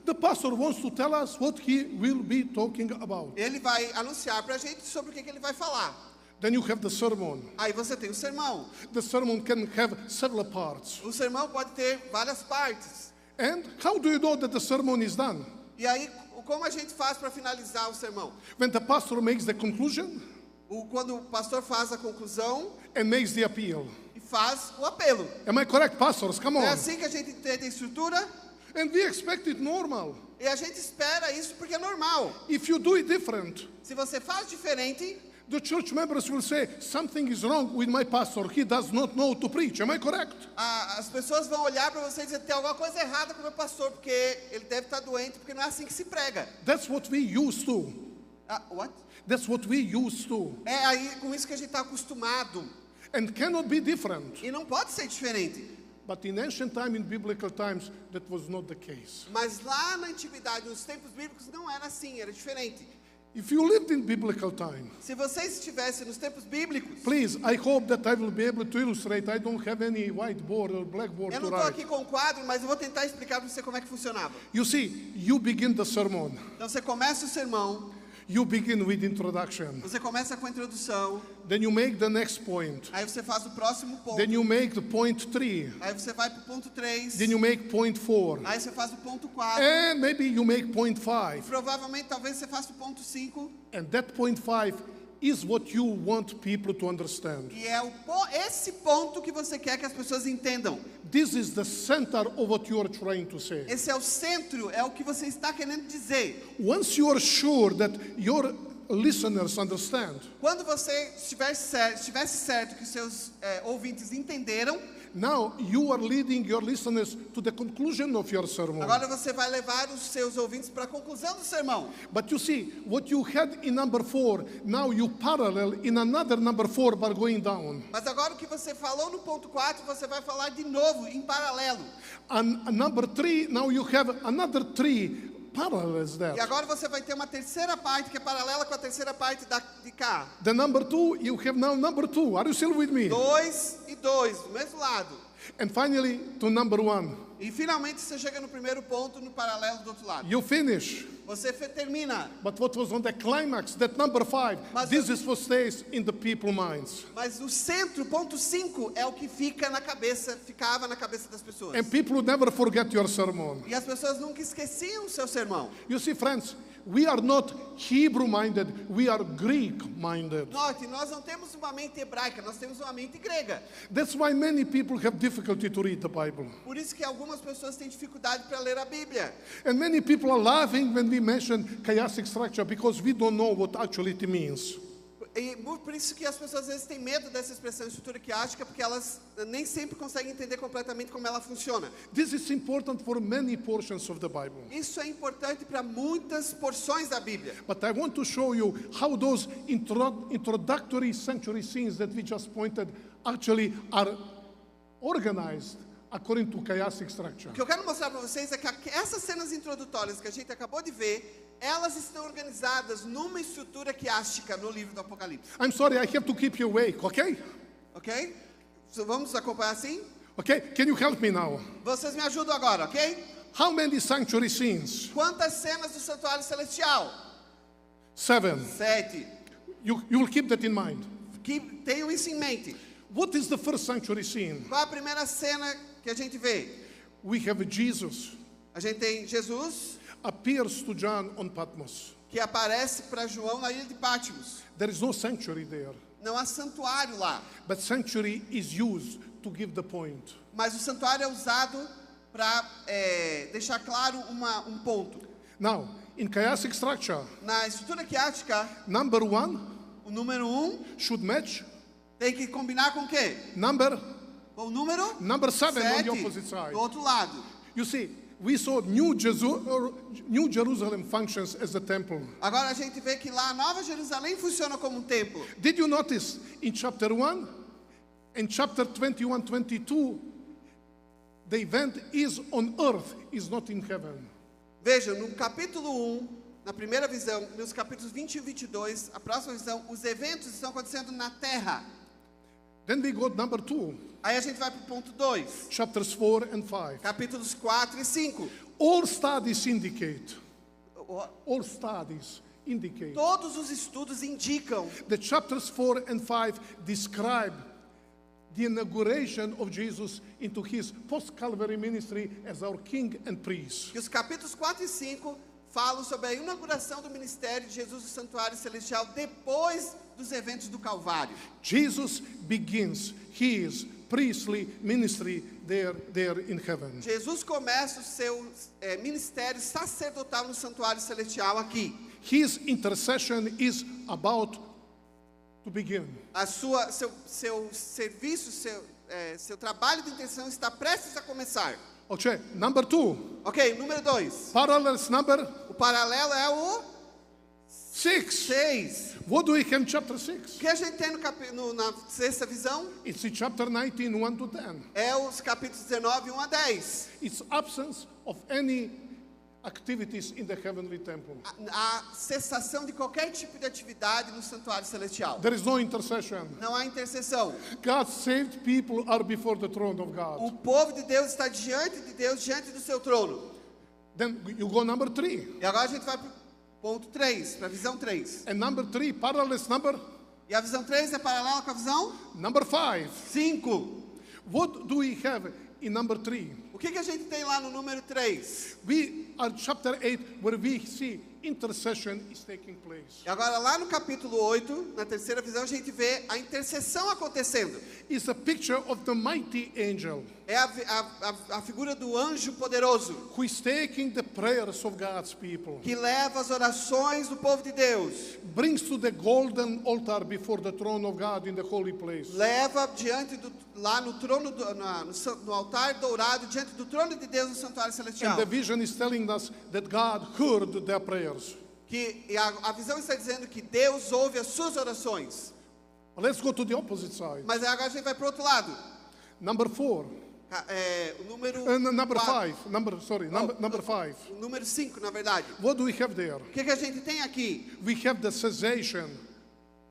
The pastor wants to tell us what he will be talking about. Ele vai anunciar para a gente sobre o que ele vai falar. Then you have the sermon. Aí você tem o sermão. The sermon can have several parts. O sermão pode ter várias partes. And how do you know that the sermon is done? E aí, como a gente faz para finalizar o sermão? When the pastor makes the conclusion Quando o pastor faz a conclusão and makes the appeal. e faz o apelo. Am I correct, pastors? Come É on. assim que a gente entende a estrutura And we expect it normal. e a gente espera isso porque é normal. If you do it different, Se você faz diferente, the church members will say, something is wrong with my pastor. He does not know to preach. Am I correct? as pessoas vão olhar para você e dizer: tem alguma coisa errada com o meu pastor, porque ele deve estar doente, porque não é assim que se prega. That's what we used to. What? That's what we used to. É aí com isso que a gente está acostumado. And cannot be different. E não pode ser diferente. But in ancient time, in biblical times, that was not the case. Mas lá na antiguidade, nos tempos bíblicos, não era assim, era diferente. If you lived in biblical time, Se vocês estivessem nos tempos bíblicos, please, I hope that I will be able to illustrate. I don't have any whiteboard or blackboard eu to não estou write. aqui com o quadro, mas eu vou tentar explicar para você como é que funcionava. You see, you begin the sermon. Então você começa o sermão, You begin with introduction. você começa com a introdução, Then you make the next point. aí você faz o próximo ponto, Then you make the point 3. aí você vai para o ponto 3, Then you make point 4. aí você faz o ponto 4, And maybe you make point 5. provavelmente talvez você faça o ponto 5, And that point 5 is what you want people to understand. e é esse ponto que você quer que as pessoas entendam. This is the center of what you are trying to say. Esse é o centro, é o que você está querendo dizer. Once you are sure that your listeners understand, Quando você estivesse certo que seus ouvintes entenderam, now you are leading your listeners to the conclusion of your sermon. agora você vai levar os seus ouvintes para a conclusão do sermão. But you see, what you had in number 4, now you parallel in another number 4 by going down. Mas agora o que você falou no ponto 4, você vai falar de novo, em paralelo. And number 3, now you have another 3 parallels E there. agora você vai ter uma terceira parte que é paralela com a terceira parte de cá. The number 2, you have now number 2. Are you still with me? 2 e 2, do mesmo lado. And finally, to number 1. E finalmente você chega no primeiro ponto, no paralelo do outro lado. You finish. Você termina. But what was on the climax, that number 5, Mas- this is what stays in the people's minds. Mas o centro, ponto 5, é o que ficava na cabeça das pessoas. And people would never forget your sermon. E as pessoas nunca esqueciam o seu sermão. You see, friends, we are not Hebrew-minded, we are Greek-minded. Note, nós não temos uma mente hebraica, nós temos uma mente grega. That's why many people have difficulty to read the Bible. Por isso que algumas pessoas têm dificuldade para ler a Bíblia. And many people are laughing when we mention chiastic structure because we don't know what actually it means. E por isso que as pessoas às vezes têm medo dessa expressão estrutura quiástica, porque elas nem sempre conseguem entender completamente como ela funciona. This is important for many portions of the Bible. Isso é importante para muitas porções da Bíblia. But I want to show you how those introductory sanctuary scenes that we just pointed actually are organized according to chiastic structure. O que eu quero mostrar para vocês é que essas cenas introdutórias que a gente acabou de ver, elas estão organizadas numa estrutura quiástica no livro do Apocalipse. I'm sorry, I have to keep you awake, okay? Ok? Vamos acompanhar assim? Okay, can you help me now? Vocês me ajudam agora, ok? How many sanctuary scenes? Quantas cenas do santuário celestial? 7. 7. You will keep that in mind. Que tenham isso em mente. What is the first sanctuary scene? Qual a primeira cena que a gente vê? We have Jesus A gente tem Jesus appears to John on Patmos. que aparece para João na ilha de Patmos. There is no sanctuary there, Não há santuário lá, but sanctuary is used to give the point. mas o santuário é usado para deixar claro um ponto. Now, in chiastic structure, Na estrutura quiástica, number 1 o número 1 should match tem que combinar com o quê? number Com o número number 7 on 7 the opposite side. do outro lado. You see, we saw New Jerusalem functions as a temple. Agora a gente vê que lá a Nova Jerusalém funciona como um templo. Did you notice in chapter 1 and chapter 21, 22, the event is on earth, is not in heaven. Veja, no capítulo 1, na primeira visão, nos capítulos 20 e 22, a próxima visão, os eventos estão acontecendo na terra. Then we got number 2, Aí a gente vai para o ponto 2, chapters 4 and 5. capítulos 4 e 5. All studies indicate Todos os estudos indicam that chapters 4 and 5 describe the inauguration of Jesus into his post-Calvary ministry as our king and priest. que os capítulos 4 e 5 falam sobre a inauguração do ministério de Jesus no santuário celestial depois dos eventos do Calvário. Jesus begins his priestly ministry there in heaven. Jesus começa o seu ministério sacerdotal no santuário celestial aqui. His intercession is about to begin. Seu serviço, seu trabalho de intercessão está prestes a começar. Okay, number 2. Ok, número 2. Parallels number O paralelo é o 6. 6. What do we have in chapter O 6? que a gente tem na sexta visão It's in chapter 19, 1 to 10. é os capítulos 19, 1 a 10. It's absence of any activities in the heavenly temple. A cessação de qualquer tipo de atividade no santuário celestial. There is no intercession. Não há intercessão. God's saved people are before the throne of O God. povo de Deus está diante de Deus, diante do seu trono. Then you go number 3. E agora a gente vai para o ponto 3, para a visão 3. And number 3, parallels number E a visão 3 é paralela com a visão number 5. 5. What do we have in number 3? O que a gente tem lá no número 3? We are chapter 8 where we see intercession is taking place. E agora lá no capítulo 8, na terceira visão, a gente vê a intercessão acontecendo. It's a picture of the mighty angel É a figura do anjo poderoso who is taking the prayers of God's people, que leva as orações do povo de Deus. brings to the golden altar before the throne of God in the holy place. Leva lá no trono, no altar dourado, diante do trono de Deus no santuário celestial. And the vision is telling us that God heard their prayers. E a visão está dizendo que Deus ouve as suas orações. Let's go to the opposite side. Mas agora a gente vai para o outro lado. Number 4. O número Number 4. 5. Number 5. O número 5, na verdade. What do we have there? O que a gente tem aqui? We have the cessation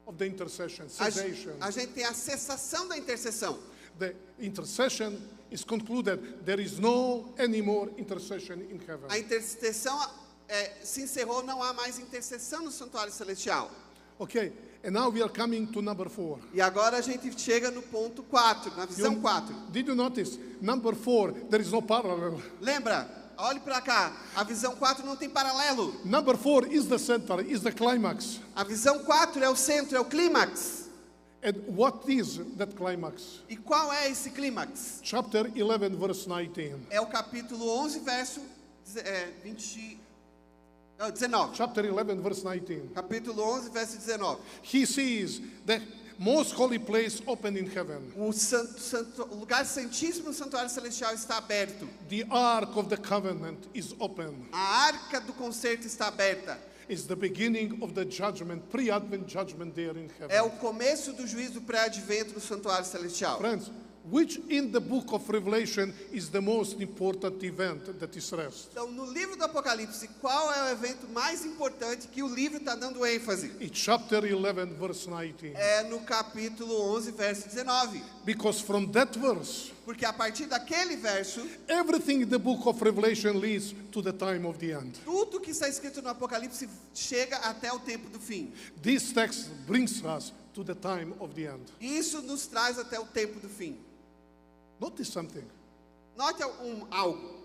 of the intercession. Cessation. A gente tem a cessação da intercessão. the intercession is concluded. There is no any more intercession in heaven. A intercessão se encerrou, não há mais intercessão no santuário celestial. Okay, and now we are coming to number 4. E agora a gente chega no ponto 4, na visão 4. Did you notice? Number 4, there is no parallel. Lembra? Olhe para cá. A visão 4 não tem paralelo. Number 4 is the center, is the climax. A visão 4 é o centro, é o clímax. And what is that climax? E qual é esse clímax? Chapter 11, verse 19. É o capítulo 11, verso 19. Chapter 11, verse 19. Capítulo 11, verso 19. He sees the most holy place open in heaven. O lugar santíssimo do santuário celestial está aberto. The ark of the covenant is open. A arca do concerto está aberta. It's the beginning of the judgment, pre-advent judgment there in heaven. É o começo do juízo pré-advento no santuário celestial. Friends, which in the book of Revelation is the most important event that is rest? Então, no livro do Apocalipse, qual é o evento mais importante que o livro está dando ênfase? It's chapter 11, verse 19. É no capítulo 11, verso 19. Because from that verse, Porque a partir daquele verso, everything in the book of Revelation leads to the time of the end. tudo que está escrito no Apocalipse chega até o tempo do fim. This text brings us to the time of the end. Isso nos traz até o tempo do fim. Notice something. Note algo.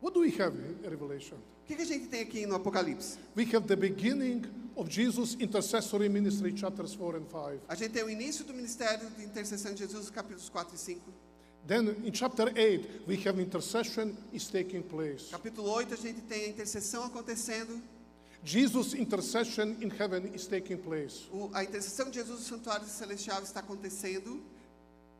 What do we have in Revelation? O que a gente tem aqui no Apocalipse? We have the beginning of Jesus' intercessory ministry, chapters 4 and 5. A gente tem o início do ministério de intercessão de Jesus, capítulos 4 e 5. Then in chapter 8, we have intercession is taking place. Capítulo 8, a gente tem a intercessão acontecendo. Jesus' intercession in heaven is taking place. A intercessão de Jesus no santuário celestial está acontecendo.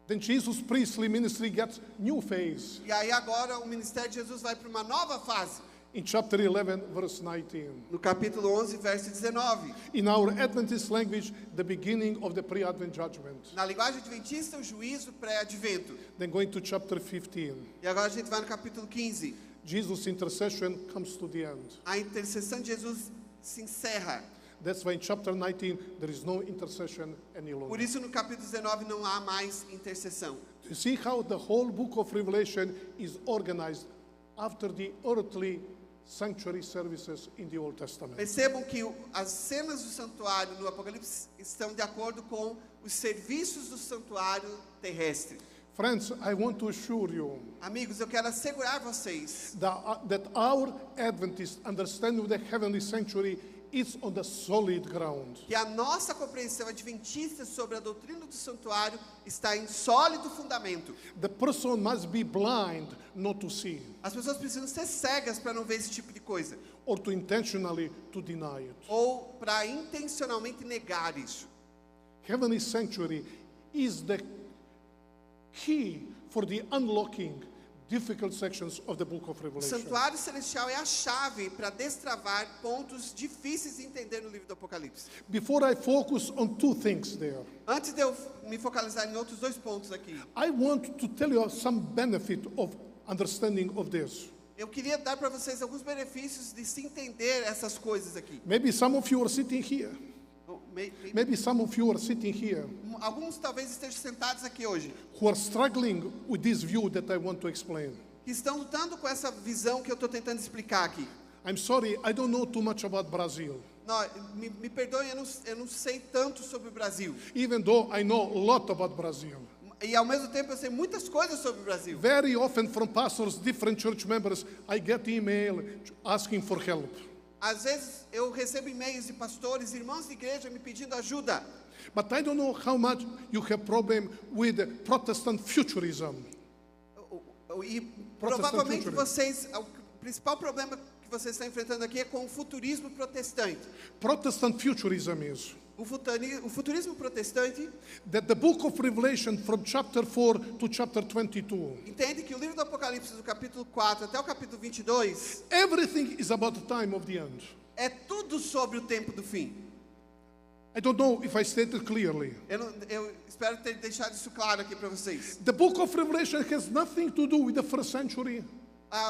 Then Jesus' priestly ministry gets new phase. E aí agora o ministério de Jesus vai para uma nova fase. In chapter 11, verse 19. No capítulo 11, verso 19. In our Adventist language, the beginning of the pre-Advent judgment. Na linguagem adventista, o juízo pré-advento. Then going to chapter 15. E agora a gente vai no capítulo 15. Jesus' intercession comes to the end. A intercessão de Jesus se encerra. That's why in chapter 19, there is no intercession any Por longer. isso, no capítulo 19, não há mais intercessão. You see how the whole book of Revelation is organized after the earthly sanctuary services in the Old Testament. Percebam que as cenas do santuário no Apocalipse estão de acordo com os serviços do santuário terrestre. Friends, I want to assure you Amigos, eu quero assegurar vocês that our Adventist understanding of the heavenly sanctuary is on the solid ground. que a nossa compreensão adventista sobre a doutrina do santuário está em sólido fundamento. The person must be blind not to see, As pessoas precisam ser cegas para não ver esse tipo de coisa, or to intentionally to deny it. ou para intencionalmente negar isso. Heavenly sanctuary is the key for the unlocking difficult sections of the book of O Revelation. santuário celestial é a chave para destravar pontos difíceis de entender no livro do Apocalipse. Before I focus on two things there, Antes de eu me focalizar em outros dois pontos aqui, I want to tell you some benefit of understanding of this. eu queria dar para vocês alguns benefícios de se entender essas coisas aqui. Maybe some of you are sitting here. Maybe some of you are sitting here Alguns talvez estejam sentados aqui hoje, who are struggling with this view that I want to explain. que estão lutando com essa visão que eu estou tentando explicar aqui. I'm sorry, I don't know too much about Brazil, Não, me perdoem, eu não sei tanto sobre o Brasil. even though I know a lot about Brazil. E ao mesmo tempo eu sei muitas coisas sobre o Brasil. Very often from pastors, different church members, I get email asking for help. Às vezes eu recebo e-mails de pastores, irmãos de igreja me pedindo ajuda. But I don't know how much you have problem with Protestant futurism. E Protestant provavelmente futurism. o principal problema que vocês estão enfrentando aqui é com o futurismo protestante. Protestant futurism is O futurismo protestante that the book of Revelation from chapter 4 to chapter 22, entende que o livro do Apocalipse, do capítulo 4 até o capítulo 22, everything is about the time of the end. é tudo sobre o tempo do fim. I don't know if I stated clearly. Eu espero ter deixado isso claro aqui para vocês. The book of Revelation has nothing to do with the first century.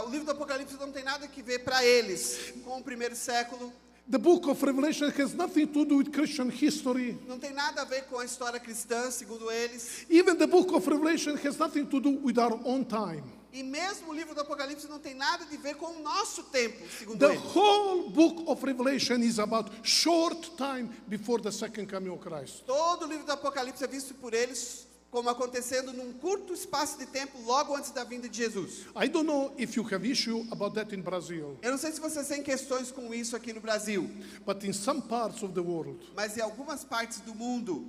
O livro do Apocalipse não tem nada que ver para eles com o primeiro século. The book of Revelation has nothing to do with Christian history. Não tem nada a ver com a história cristã, segundo eles. Even the book of Revelation has nothing to do with our own time. E mesmo o livro do Apocalipse não tem nada a ver com o nosso tempo, segundo The eles. whole book of Revelation is about short time before the second coming of Christ. Todo o livro do Apocalipse é visto por eles como acontecendo num curto espaço de tempo, logo antes da vinda de Jesus. I don't know if you have issue about that in Brazil, Eu não sei se vocês têm questões com isso aqui no Brasil, but in some parts of the world, mas em algumas partes do mundo,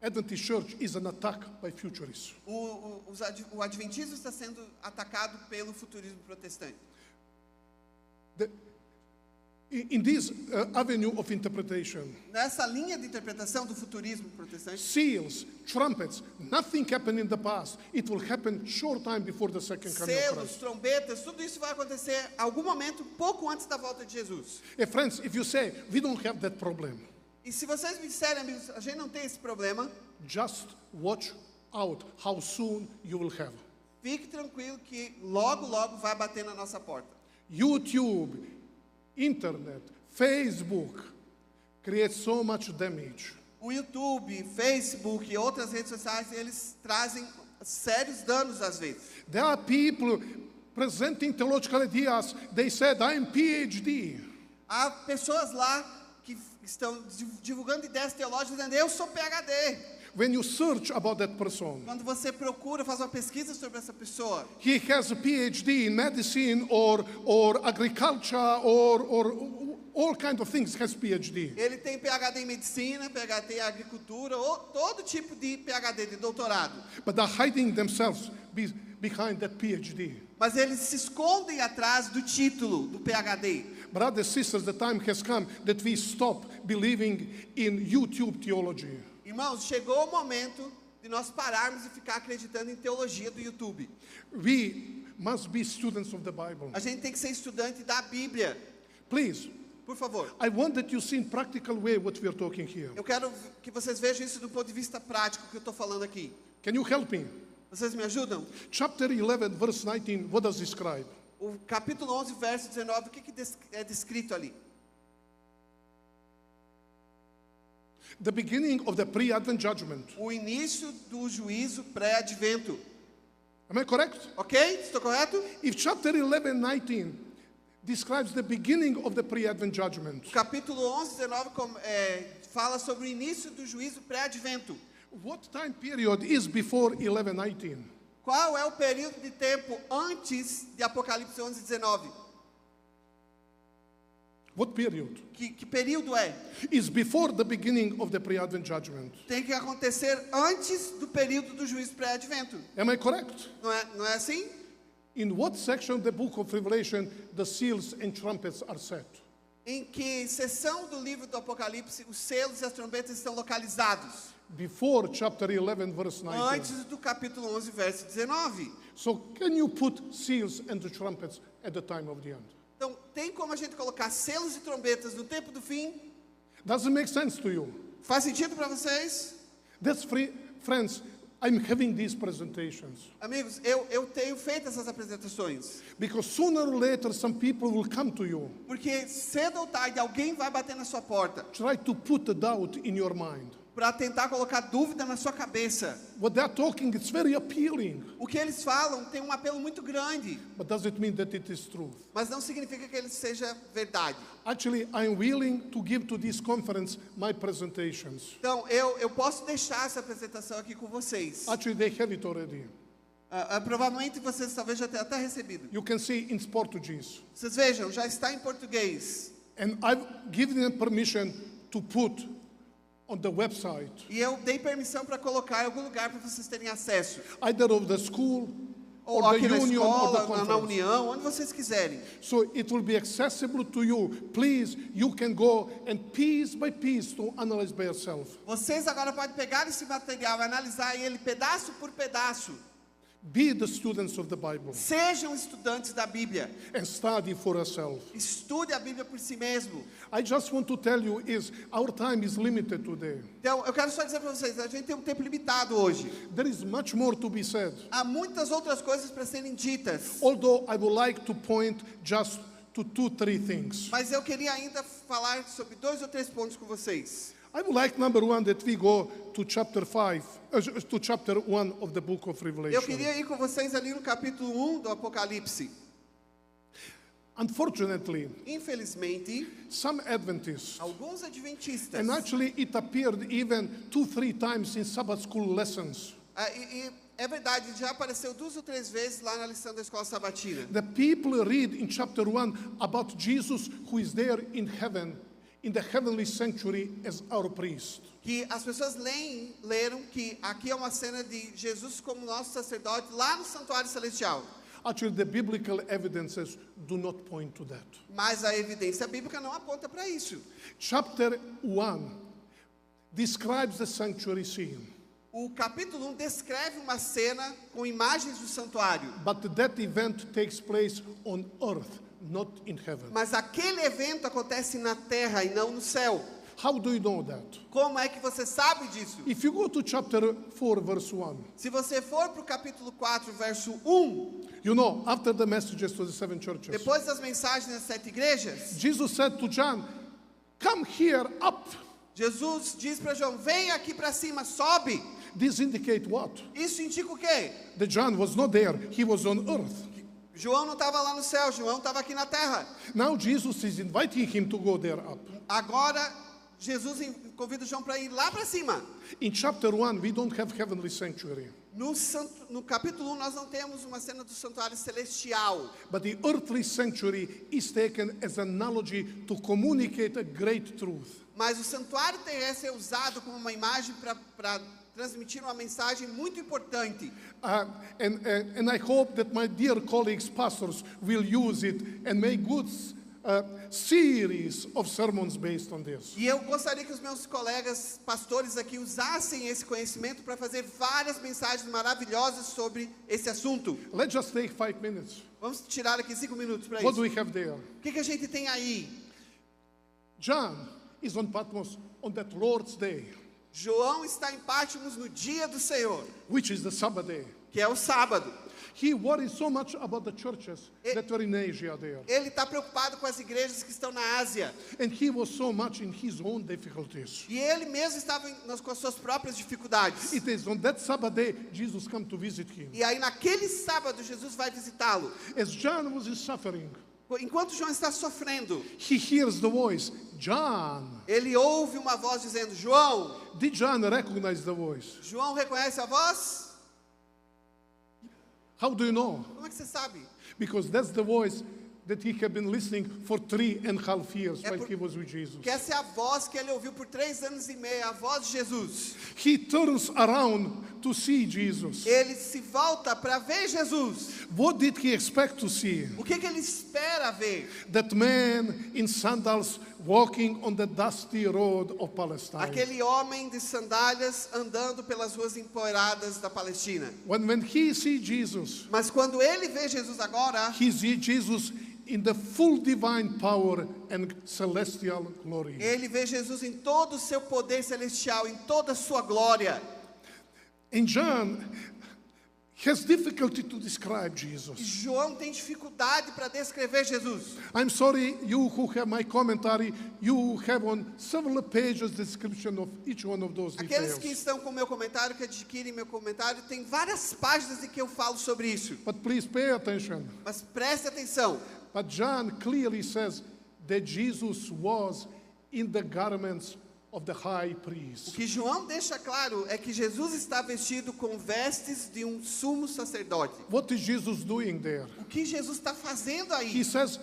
Adventist Church is an attack by futurists. o adventismo está sendo atacado pelo futurismo protestante. In this avenue of interpretation, Nessa linha de interpretação do futurismo protestante, seals, trumpets, nothing happened in the past. It will happen short time before the second coming of selos, Christ. trombetas, tudo isso vai acontecer em algum momento, pouco antes da volta de Jesus. Hey friends, if you say, we don't have that problem, E se vocês me disserem, amigos, a gente não tem esse problema, just watch out how soon you will have. fique tranquilo que logo, logo vai bater na nossa porta. YouTube, internet, Facebook create so much damage. O YouTube, Facebook e outras redes sociais, eles trazem sérios danos às vezes. There are people presenting theological ideas. They said, I'm PhD. Há pessoas lá que estão divulgando ideias teológicas dizendo, eu sou PhD. When you search about that person, Quando você procura, faz uma pesquisa sobre essa pessoa, he has a PhD in medicine or agriculture or all kind of things has PhD. ele tem PhD em medicina, PhD em agricultura, ou todo tipo de PhD, de doutorado. But they're hiding themselves behind that PhD. Mas eles se escondem atrás do título do PhD. Brothers, sisters, the time has come that we stop believing in YouTube theology. Irmãos, chegou o momento de nós pararmos e ficar acreditando em teologia do YouTube. We must be students of the Bible. A gente tem que ser estudante da Bíblia. Please, Por favor. I want that you see in practical way what we are talking here. Eu quero que vocês vejam isso do ponto de vista prático que eu estou falando aqui. Can you help me? Vocês me ajudam? Chapter 11, verse 19, what does it describe? O capítulo 11, verso 19, o que é descrito ali? The beginning of the pre-Advent judgment. O início do juízo pré-advento. Am I correct? Ok? Estou correto? If chapter 11, 19 describes the beginning of the pre-Advent judgment, O capítulo 11, 19 fala sobre o início do juízo pré-advento. what time period is before 11, 19? Qual é o período de tempo antes de Apocalipse 11, 19? What period? Que período é? Is before the beginning of the pre-Advent judgment. Tem que acontecer antes do período do juízo pré-advento. Am I correct? Não é assim? In what section of the book of Revelation the seals and trumpets are set? Em que seção do livro do Apocalipse os selos e as trombetas estão localizados? Before chapter 11, verse 19. Antes do capítulo 11, verso 19. So can you put seals and the trumpets at the time of the end? Então, tem como a gente colocar selos e trombetas no tempo do fim? Does it make sense to you? Faz sentido para vocês? That's free, friends. I'm having these presentations Amigos, eu tenho feito essas apresentações. because sooner or later some people will come to you, Porque cedo ou tarde alguém vai bater na sua porta try to put a doubt in your mind. para tentar colocar dúvida na sua cabeça. What they're talking, it's very appealing, O que eles falam tem um apelo muito grande, but does it mean that it is truth? mas não significa que ele seja verdade. Actually, I'm willing to give to this conference my presentations. Então, eu posso deixar essa apresentação aqui com vocês. Actually, they have it already. Provavelmente vocês talvez já tenham até recebido. You can see in Portuguese. Vocês vejam, já está em português. And I've given them permission to put on the website, E eu dei permissão para colocar em algum lugar para vocês terem acesso. either of the school Ou or the aqui na union or the escola, na conference. União, onde vocês quiserem. So it will be accessible to you. Please, you can go and piece by piece to analyze by yourself. Vocês agora podem pegar esse material e analisar ele pedaço por pedaço. Be the students of the Bible Sejam estudantes da Bíblia. and study for yourself. Estude a Bíblia por si mesmo. I just want to tell you is our time is limited today. Então, eu quero só dizer para vocês, a gente tem um tempo limitado hoje. There is much more to be said. Há muitas outras coisas para serem ditas. Although I would like to point just to 2-3 things. Mas eu queria ainda falar sobre 2 ou 3 pontos com vocês. I would like, number one, that we go to chapter 1 of the book of Eu Revelation. queria ir com vocês ali no capítulo 1 do Apocalipse. Unfortunately, Infelizmente, some Adventists, alguns adventistas, and actually it appeared even 2-3 times in Sabbath school lessons, e é verdade, já apareceu 2 ou 3 vezes lá na lição da escola sabatina. the people read in chapter 1 about Jesus who is there in heaven, in the heavenly sanctuary as our priest. Que as pessoas leram que aqui é uma cena de Jesus como nosso sacerdote lá no santuário celestial. Actually, the biblical evidences do not point to that. Mas a evidência bíblica não aponta para isso. Chapter 1 describes the sanctuary scene, O capítulo 1 descreve uma cena com imagens do santuário. but that event takes place on earth, not in heaven. Mas aquele evento acontece na terra e não no céu. How do you know that? Como é que você sabe disso? If you go to chapter 4, verse 1, Se você for para o capítulo 4, verso 1, you know, after the messages to the 7 churches, depois das mensagens das 7 igrejas, Jesus said to John, come here up. Jesus diz para João, vem aqui para cima, sobe. This indicate what? Isso indica o quê? That John was not there, he was on earth. João não estava lá no céu, João estava aqui na terra. Now Jesus is inviting him to go there up. Agora, Jesus convida João para ir lá para cima. In chapter 1, we don't have heavenly sanctuary, No capítulo 1, nós não temos uma cena do santuário celestial. but the earthly sanctuary is taken as an analogy to communicate a great truth. Mas o santuário terrestre é usado como uma imagem para transmitir uma mensagem muito importante. And I hope that my dear colleagues, pastors, will use it and make good series of sermons based on this. E eu gostaria que os meus colegas pastores aqui usassem esse conhecimento para fazer várias mensagens maravilhosas sobre esse assunto. Let's just take 5 minutes. Vamos tirar aqui 5 minutos para What do isso. we have there? O que a gente tem aí? John is on Patmos on that Lord's Day, João está em Patmos no dia do Senhor, which is the Sabbath day. que é o sábado. He worries so much about the churches that were in Asia there. Ele está preocupado com as igrejas que estão na Ásia. And he was so much in his own difficulties. E ele mesmo estava com as suas próprias dificuldades. It is on that Sabbath day Jesus come to visit him. E aí naquele sábado Jesus vai visitá-lo. As John was suffering, Enquanto João está sofrendo, he hears the voice, John. ele ouve uma voz dizendo, João. Did John recognize the voice? João reconhece a voz? How do you know? Como é que você sabe? Because that's the voice that he had been listening for 3.5 years É while por- he was with Jesus. Que essa é a voz que ele ouviu por 3 anos e meio, a voz de Jesus. He turns around to see Jesus. Ele se volta para ver Jesus. What did he expect to see? O que ele espera ver? That man in sandals walking on the dusty road of Palestine. Aquele homem de sandálias andando pelas ruas empoeiradas da Palestina. When he sees Jesus, Mas quando ele vê Jesus agora, he sees Jesus in the full divine power and celestial glory. ele vê Jesus em todo o seu poder celestial, em toda a sua glória. And John has difficulty to describe E Jesus. João tem dificuldade para descrever Jesus. I'm sorry, you who have my commentary, you have on several pages description of each one of those Aqueles details. que estão com o meu comentário, que adquirem meu comentário, tem várias páginas em que eu falo sobre isso. But please pay attention. Mas preste atenção. But John clearly says that Jesus was in the garments of the high O priest. que João deixa claro é que Jesus está vestido com vestes de um sumo sacerdote. What is Jesus doing there? O que Jesus está fazendo He aí? says,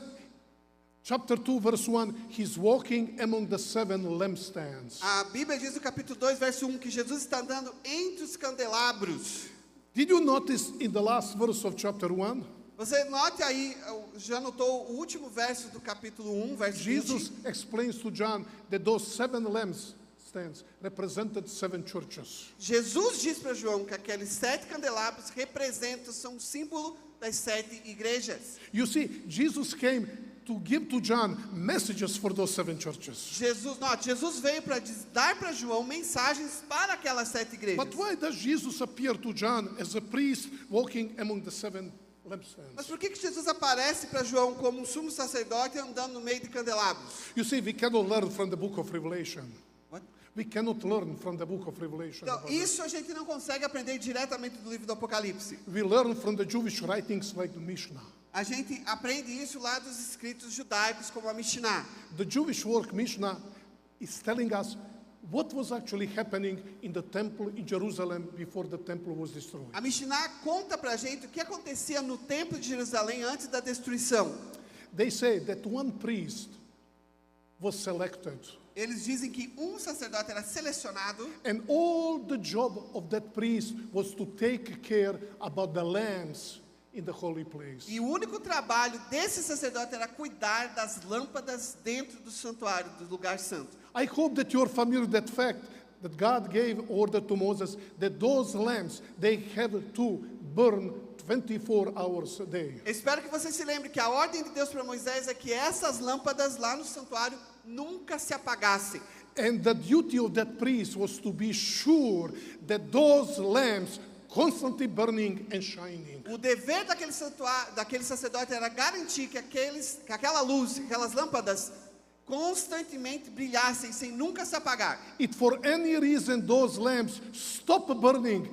chapter 2, verse 1, he's walking among the 7 lampstands. A Bíblia diz no capítulo 2, verso 1, que Jesus está andando entre os candelabros. Did you notice in the last verse of chapter 1? Você note aí, já notou o último verso do capítulo 1, verso Jesus 20? explains to John that those 7 lampstands represented 7 churches. Jesus diz para João que aqueles 7 candelabros representam, são um símbolo das 7 igrejas. You see, Jesus came to give to John messages for those 7 churches. Jesus veio para dar para João mensagens para aquelas 7 igrejas. But why does Jesus appear to John as a priest walking among the 7 lampstands. Mas por que Jesus aparece para João como um sumo sacerdote andando no meio de candelabros? You see, we cannot learn from the book of Revelation. What? We cannot learn from the book of Revelation. Então, about that. isso a gente não consegue aprender diretamente do livro do Apocalipse. We learn from the Jewish writings like the Mishnah. A gente aprende isso lá dos escritos judaicos, como a Mishnah. The Jewish work Mishnah is telling us what was actually happening in the temple in Jerusalem before the temple was destroyed. A Mishnah conta pra gente o que acontecia no templo de Jerusalém antes da destruição. They say that one priest was selected, Eles dizem que um sacerdote era selecionado and all the job of that priest was to take care about the lambs in the holy place. e o único trabalho desse sacerdote era cuidar das lâmpadas dentro do santuário, do lugar santo. I hope that you're familiar with that fact that God gave order to Moses that those lamps, they have to burn 24 hours a day. Eu espero que você se lembre que a ordem de Deus para Moisés é que essas lâmpadas lá no santuário nunca se apagassem. And the duty of that priest was to be sure that those lamps constantly burning and shining. O dever daquele sacerdote era garantir que aquela luz, aquelas lâmpadas constantemente brilhassem sem nunca se apagar. If for any reason those lamps stop burning,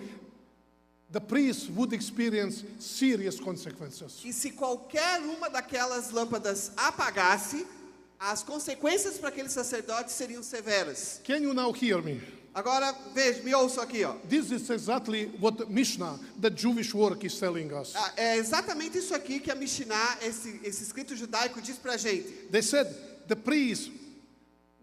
the priest would experience serious consequences. E se qualquer uma daquelas lâmpadas apagasse, as consequências para aquele sacerdote seriam severas. Can you now hear me? Agora, veja, me ouçam aqui, ó. This is exactly what the Mishnah, the Jewish work, is telling us. É exatamente isso aqui que a Mishnah, esse escrito judaico, diz pra gente. They said the priest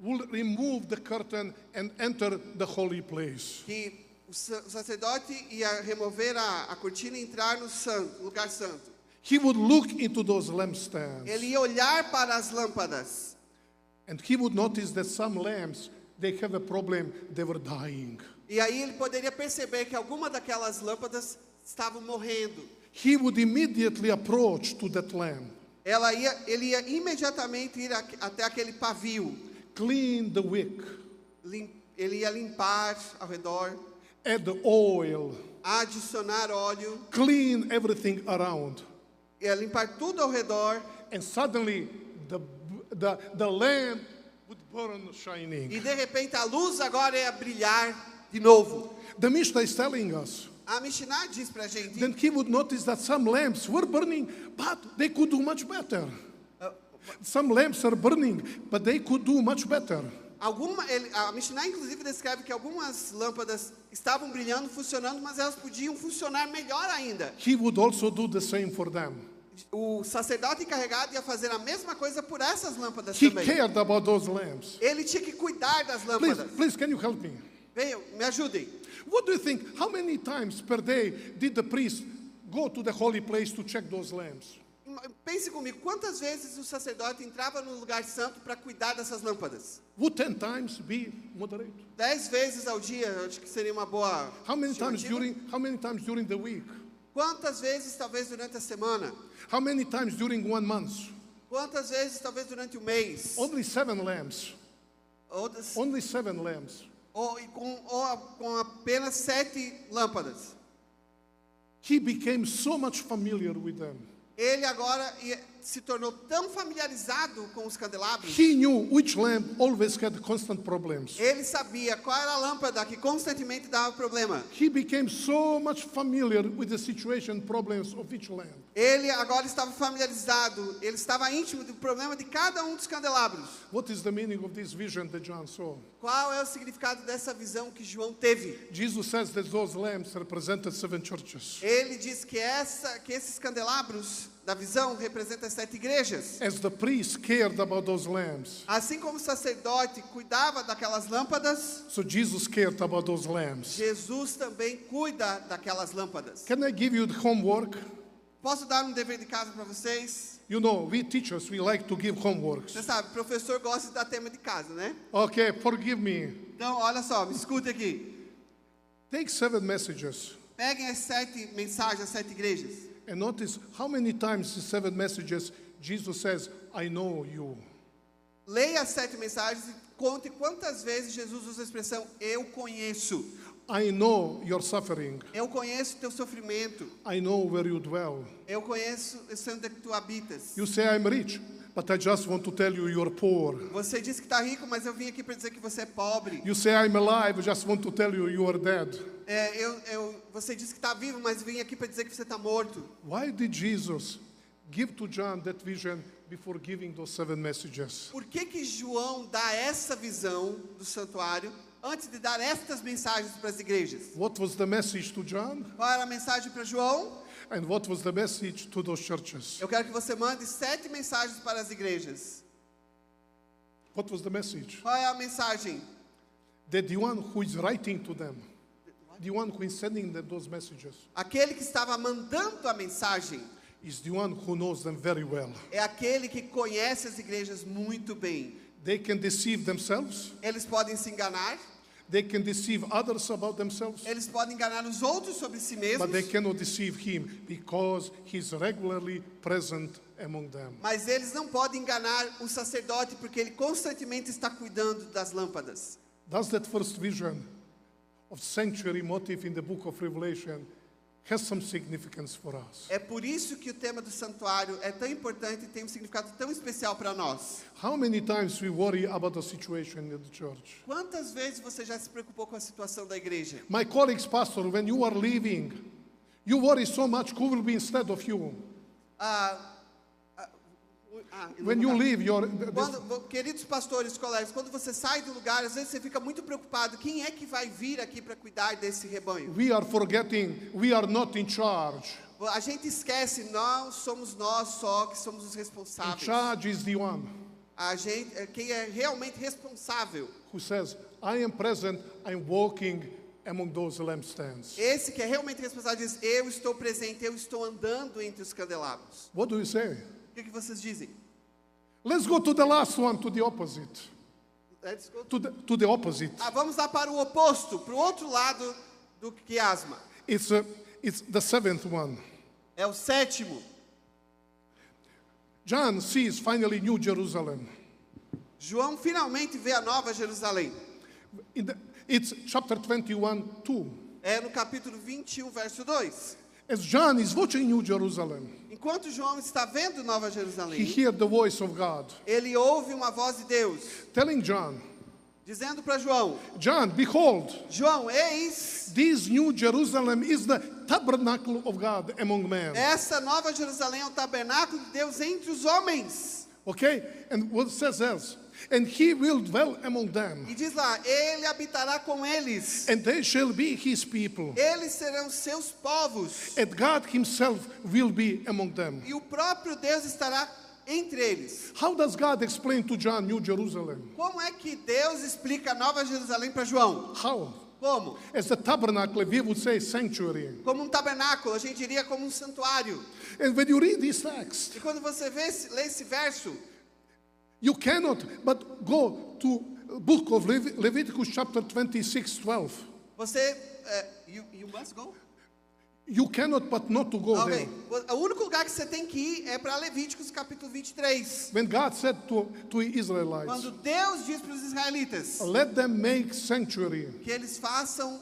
will remove the curtain and enter the holy place. Que o sacerdote ia remover a cortina e entrar no lugar santo. He would look into those lampstands, Ele ia olhar para as lâmpadas. and he would notice that some lamps, they have a problem, they were dying. E aí ele poderia perceber que alguma daquelas lâmpadas estavam morrendo. He would immediately approach to that lamp, Ele ia imediatamente ir até aquele pavio. clean the wick, Ele ia limpar ao redor, add the oil, adicionar óleo, clean everything around, ia limpar tudo ao redor. and suddenly the lamp would burn shining. E de repente a luz agora ia brilhar de novo. The Mishnah is telling us. A Mishnah diz pra gente. Then he would notice that some lamps were burning, but they could do much better. Some lamps are burning, but they could do much better. A Mishnah inclusive descreve que algumas lâmpadas estavam brilhando, funcionando, mas elas podiam funcionar melhor ainda. He would also do the same for them. O sacerdote encarregado ia fazer a mesma coisa por essas lâmpadas He também. cared about those lamps. Ele tinha que cuidar das lâmpadas. Please, can you help me? Venham, me ajudem. What do you think? How many times per day did the priest go to the holy place to check those lamps? Pense comigo, quantas vezes o sacerdote entrava no lugar santo para cuidar dessas lâmpadas? Would 10 times be moderate? 10 vezes ao dia, acho que seria uma boa. How many times estimativa. during the week? Quantas vezes talvez durante a semana? How many times during 1 month? Quantas vezes talvez durante o mês? Only 7 lamps. Outras, Only 7 lamps. ou com apenas 7 lâmpadas. He became so much familiar with them. Ele agora se tornou tão familiarizado com os candelabros. He knew which lamp always had constant problems. Ele sabia qual era a lâmpada que constantemente dava problema. He became so much familiar with the situation problems of each lamp. Ele agora estava familiarizado, ele estava íntimo do problema de cada um dos candelabros. What is the meaning of this vision that John saw? Qual é o significado dessa visão que João teve? Jesus says that those lamps represented 7 churches. Ele diz que esses candelabros da visão representam as 7 igrejas. As the priest cared about those lamps, Assim como o sacerdote cuidava daquelas lâmpadas, so Jesus cared about those lamps. Jesus também cuida daquelas lâmpadas. Can I give you the homework? Posso dar um dever de casa para vocês? You know, we teachers, we like to give homeworks. Você sabe, o professor gosta de dar tema de casa, né? Okay, forgive me. Então, olha só, me escute aqui. Take 7 messages Peguem as 7 mensagens, as 7 igrejas. and notice how many times in 7 messages Jesus says, I know you. Leia as 7 mensagens e conte quantas vezes Jesus usa a expressão eu conheço. I know your suffering. Eu conheço o teu sofrimento. I know where you dwell. Eu conheço onde é que tu habitas. You say I'm rich, but I just want to tell you you're poor. Você diz que está rico, mas eu vim aqui para dizer que você é pobre. You say I'm alive, I just want to tell you you are dead. Você diz que está vivo, mas vim aqui para dizer que você está morto. Why did Jesus give to John that vision before giving those 7 messages? Por que João dá essa visão do santuário antes de dar estas mensagens para as igrejas? What was the message to John? Qual era a mensagem para João? And what was the message to those churches? Eu quero que você mande 7 mensagens para as igrejas. What was the message? Qual é a mensagem? That the one who is writing to them, the one who is sending them those messages, Aquele que estava mandando a mensagem is the one who knows them very well. é aquele que conhece as igrejas muito bem. They can deceive themselves. Eles podem se enganar, They can deceive others about themselves. eles podem enganar os outros sobre si mesmos, But they cannot deceive him because he's regularly present among them. mas eles não podem enganar o sacerdote porque ele constantemente está cuidando das lâmpadas. Does that first vision of sanctuary motive in the book of Revelation has some significance for us? É por isso que o tema do santuário é tão importante e tem um significado tão especial para nós. How many times we worry about the situation in the church? Quantas vezes você já se preocupou com a situação da igreja? My colleagues, pastor, when you are leaving, you worry so much who will be instead of you. When you leave, Queridos pastores, colegas, quando você sai do lugar, às vezes você fica muito preocupado. Quem é que vai vir aqui para cuidar desse rebanho? we are forgetting we are not in charge. A gente esquece, não somos nós só que somos os In responsáveis. charge is the one A gente, quem é realmente responsável, who says, I am present, I'm walking among those lampstands. esse que é realmente responsável diz: eu estou presente, eu estou andando entre os candelabros. What do you say? O que vocês dizem? Let's go to the last one, to the opposite. To the opposite. Vamos lá para o oposto, para o outro lado do quiasma. It's the 7th one. É o 7º. John sees finally New Jerusalem. João finalmente vê a Nova Jerusalém. It's chapter 21:2. É no capítulo 21, verso 2. As John is watching New Jerusalem, Enquanto João está vendo Nova he Jerusalém, hears the voice of God ele ouve uma voz de Deus, telling John, dizendo para João: John, behold, João, eis, this New Jerusalem is the tabernacle of God among men. essa Nova Jerusalém é o tabernáculo de Deus entre os homens. Okay? And what it says else? And he will dwell among them, E diz lá, ele habitará com eles, and they shall be his people, eles serão seus povos, and God himself will be among them. e o próprio Deus estará entre eles. How does God explain to John New Jerusalem? Como é que Deus explica a Nova Jerusalém para João? How? Como? As the tabernacle, we would say sanctuary. Como um tabernáculo, a gente diria como um santuário. And when you read this text, E quando você lê esse verso, you cannot but go to book of Leviticus chapter 26:12. você... you must go? You cannot but not to go Ok. there. O único lugar que você tem que ir é para Levíticos capítulo 23. When God said to Israelites, Quando Deus diz para os israelitas let them make sanctuary que eles façam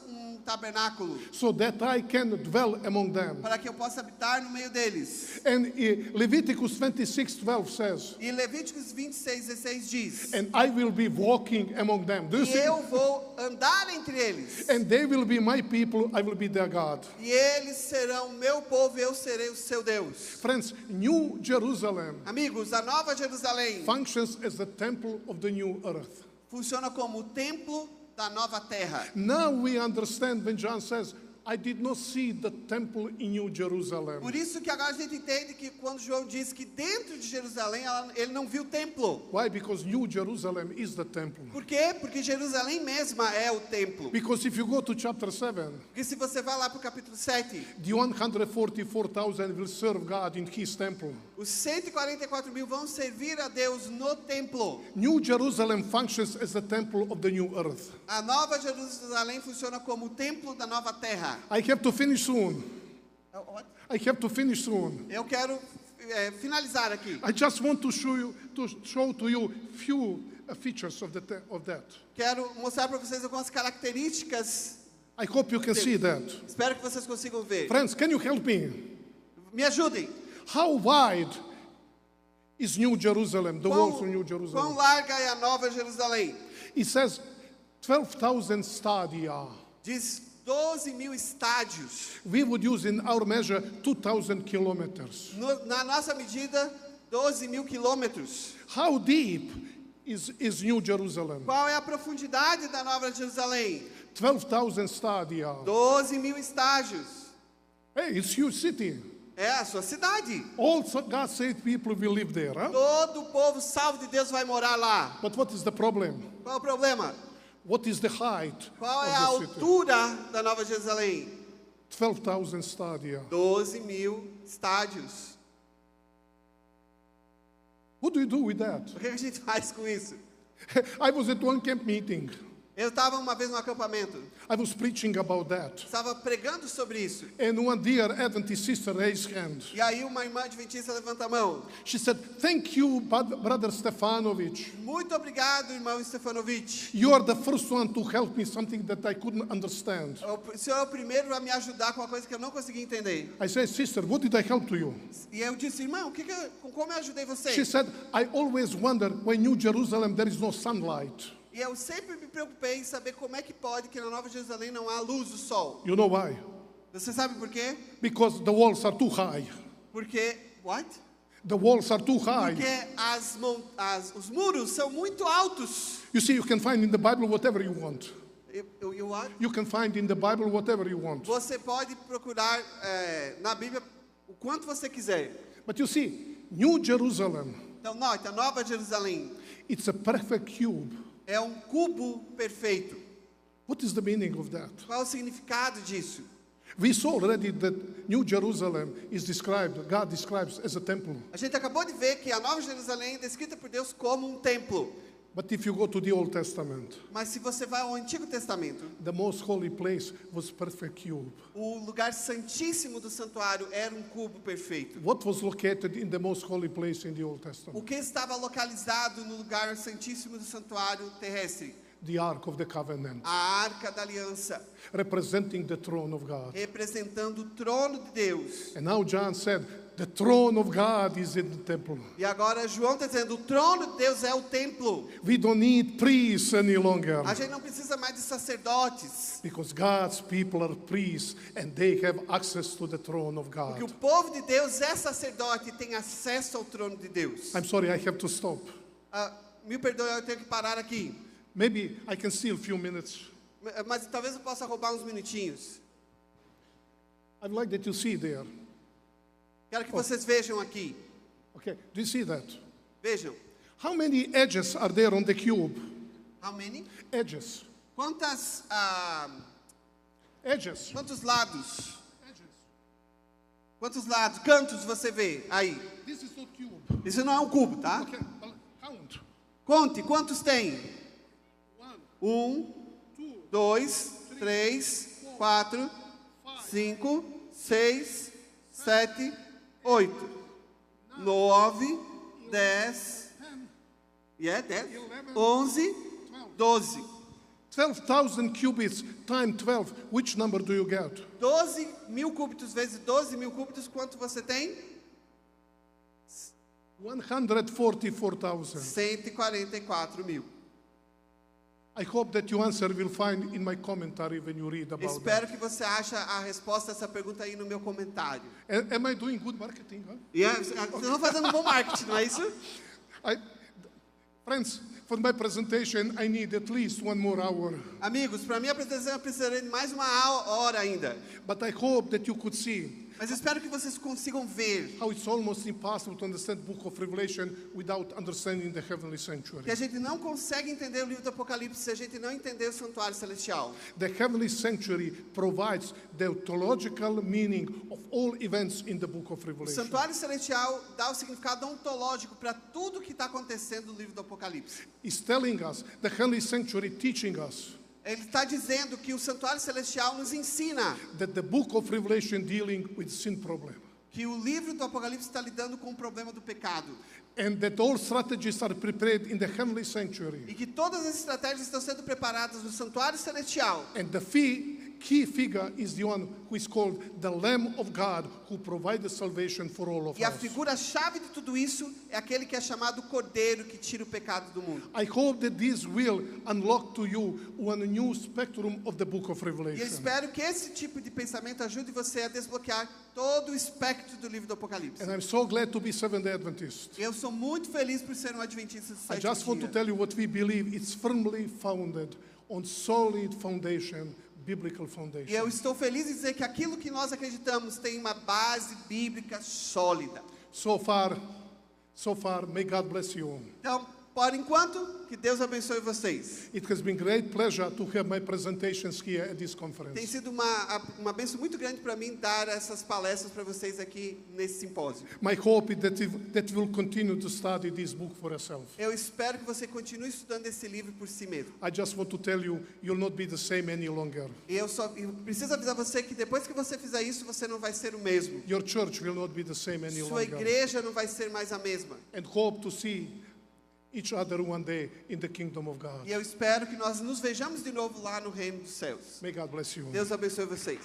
tabernáculo, so that I can dwell among them. para que eu possa habitar no meio deles. And Leviticus 26:12 says, E Levíticos 26:16 diz: and I will be walking among them. Do you e see? eu vou andar entre eles, And they will be my people, I will be their God. e eles serão meu povo, e eu serei o seu Deus. Friends, New Jerusalem Amigos, a Nova Jerusalém functions as the temple of the new earth. funciona como o templo da nova terra. Now we understand when John says, I did not see the temple in New Jerusalem. Por isso que agora a gente entende que quando João diz que dentro de Jerusalém ele não viu o templo. Why? Because New Jerusalem is the temple. Por quê? Porque Jerusalém mesma é o templo. Because if you go to chapter 7, Porque se você vai lá para o capítulo 7, the 144,000 will serve God in his temple. os 144 mil vão servir a Deus no templo. New Jerusalem functions as the temple of the new earth. A Nova Jerusalém funciona como o templo da nova terra. I have to finish soon. I have to finish soon. Eu quero finalizar aqui. I just want to show to you few features of that. Quero mostrar para vocês algumas características I hope you can see that. Espero que vocês consigam ver. Friends, can you help me? Me ajudem. How wide is New Jerusalem, the walls of New Quão Jerusalem? larga é a Nova Jerusalém? It says 12,000 stadia. Diz 12.000 estádios. We would use in our measure 2,000 kilometers. Na nossa medida, 12.000 quilômetros. How deep is New Jerusalem? Qual é a profundidade da Nova Jerusalém? 12,000 stadia. 12.000 estágios. Hey, it's huge city. É a sua cidade. All God-saved people will live there. Huh? Todo o povo salvo de Deus vai morar lá. But what is the problem? Qual é o problema? What is the height Qual é a of the city? altura da Nova Jerusalém? 12,000 stadia. 12.000 estádios. What do you do with that? O que a gente faz com isso? I was at one camp meeting. Eu estava uma vez no acampamento. I was preaching about that. Estava pregando sobre isso. And one dear Adventist sister raised hand. E aí uma irmã adventista levanta a mão. She said, "Thank you, Brother Stefanovic. Muito obrigado, irmão Stefanovic. You are the first one to help me something that I couldn't understand." O senhor é o primeiro a me ajudar com uma coisa que eu não conseguia entender. I said, "Sister, what did I help to you?" E eu disse, irmão, como eu ajudei você? She said, "I always wonder when New Jerusalem there is no sunlight." E eu sempre me preocupei em saber como é que pode que na Nova Jerusalém não há luz do sol. You know why? Você sabe por quê? Because the walls are too high. Porque, what? The walls are too high. Porque os muros são muito altos. You see, you can find in the Bible whatever you want. You what? You can find in the Bible whatever you want. Você pode procurar na Bíblia o quanto você quiser. But you see, New Jerusalem, Então, note, a Nova Jerusalém it's a perfect cube. é um cubo perfeito. What is the meaning of that? Qual é o significado disso? We saw already that New Jerusalem is described, God describes as a temple. A gente acabou de ver que a Nova Jerusalém é descrita por Deus como um templo. But if you go to the Old Testament, Mas se você vai ao Antigo Testamento, the most holy place was perfect cube. o lugar santíssimo do santuário era um cubo perfeito. What was located in the most holy place in the Old O Testament? que estava localizado no lugar santíssimo do santuário terrestre? The Ark of the Covenant, A Arca da Aliança, representing the throne of God. representando o trono de Deus. And now John said, the throne of God is in the temple. E agora João está dizendo, o trono de Deus é o templo. We don't need priests any longer, A gente não precisa mais de sacerdotes, because God's people are priests and they have access to the throne of porque o God. povo de Deus é sacerdote e tem acesso ao trono de Deus. I'm sorry, I have to stop. Me perdoe, eu tenho que parar aqui. Maybe I can steal a few minutes. Mas talvez eu possa roubar uns minutinhos. I'd like that you see there. Quero que vocês vejam aqui. Okay, do you see that? Vejam. How many edges are there on the cube? How many? Edges. Quantos Edges. lados? Quantos lados? Cantos você vê aí? This is not cube. Isso não é um cubo, tá? Okay, well, count. Conte, quantos tem? 1, 2, 3, 4, 5, 6, 7, 8, 9, 10, 11, 12. 12,000 cubits times 12. Which number do you get? 12.000 cúbitos vezes 12.000 cúbitos, quanto você tem? 144,000. 144.000. I hope that your answer will find in my commentary when you read about Espero que você ache a resposta a essa pergunta aí no meu comentário. that. Am I doing good marketing? Huh? Vocês estão fazendo um bom marketing, não é isso? Friends, for my presentation, I need at least 1 more hour. Amigos, para minha apresentação eu precisaria de mais uma hora ainda. But I hope that you could see Mas eu espero que vocês consigam ver how it's almost impossible to understand the book of Revelation without understanding the heavenly sanctuary. que a gente não consegue entender o livro do Apocalipse se a gente não entender o santuário celestial. The heavenly sanctuary provides the theological meaning of all events in the book of O Revelation. santuário celestial dá o significado ontológico para tudo que está acontecendo no livro do Apocalipse. It's telling us, the heavenly sanctuary teaching us Ele está dizendo que o santuário celestial nos ensina that the book of Revelation dealing with sin problem. que o livro do Apocalipse está lidando com o problema do pecado. And that all strategies are prepared in the heavenly E sanctuary. que todas as estratégias estão sendo preparadas no santuário celestial. And the fee key figure is the one who is called the Lamb of God, who provided salvation for all of E a us. figura-chave de tudo isso é aquele que é chamado Cordeiro, que tira o pecado do mundo. I hope that this will unlock to you one new spectrum of the book of E eu Revelation. espero que esse tipo de pensamento ajude você a desbloquear todo o espectro do livro do Apocalipse. And I'm so glad to be Seventh-day Adventist. Eu sou muito feliz por ser um adventista do I sétimo just want to dia. tell you what we believe. It's firmly founded on solid foundation, biblical E eu foundation. estou feliz em dizer que aquilo que nós acreditamos tem uma base bíblica sólida. So far, may God bless you. Então, por enquanto, que Deus abençoe vocês. It has been great pleasure to have my presentations here at this Tem conference. sido uma bênção muito grande para mim dar essas palestras para vocês aqui nesse simpósio. My hope is that you will continue to study this book for yourself. Eu espero que você continue estudando esse livro por si mesmo. I just want to tell you, you'll not be the same any longer. E eu preciso avisar você que depois que você fizer isso, você não vai ser o mesmo. Your church will not be the same any Sua longer. igreja não vai ser mais a mesma. And hope to see each other one day in the kingdom of God. E eu espero que nós nos vejamos de novo lá no reino dos céus. May God bless you. Deus abençoe vocês.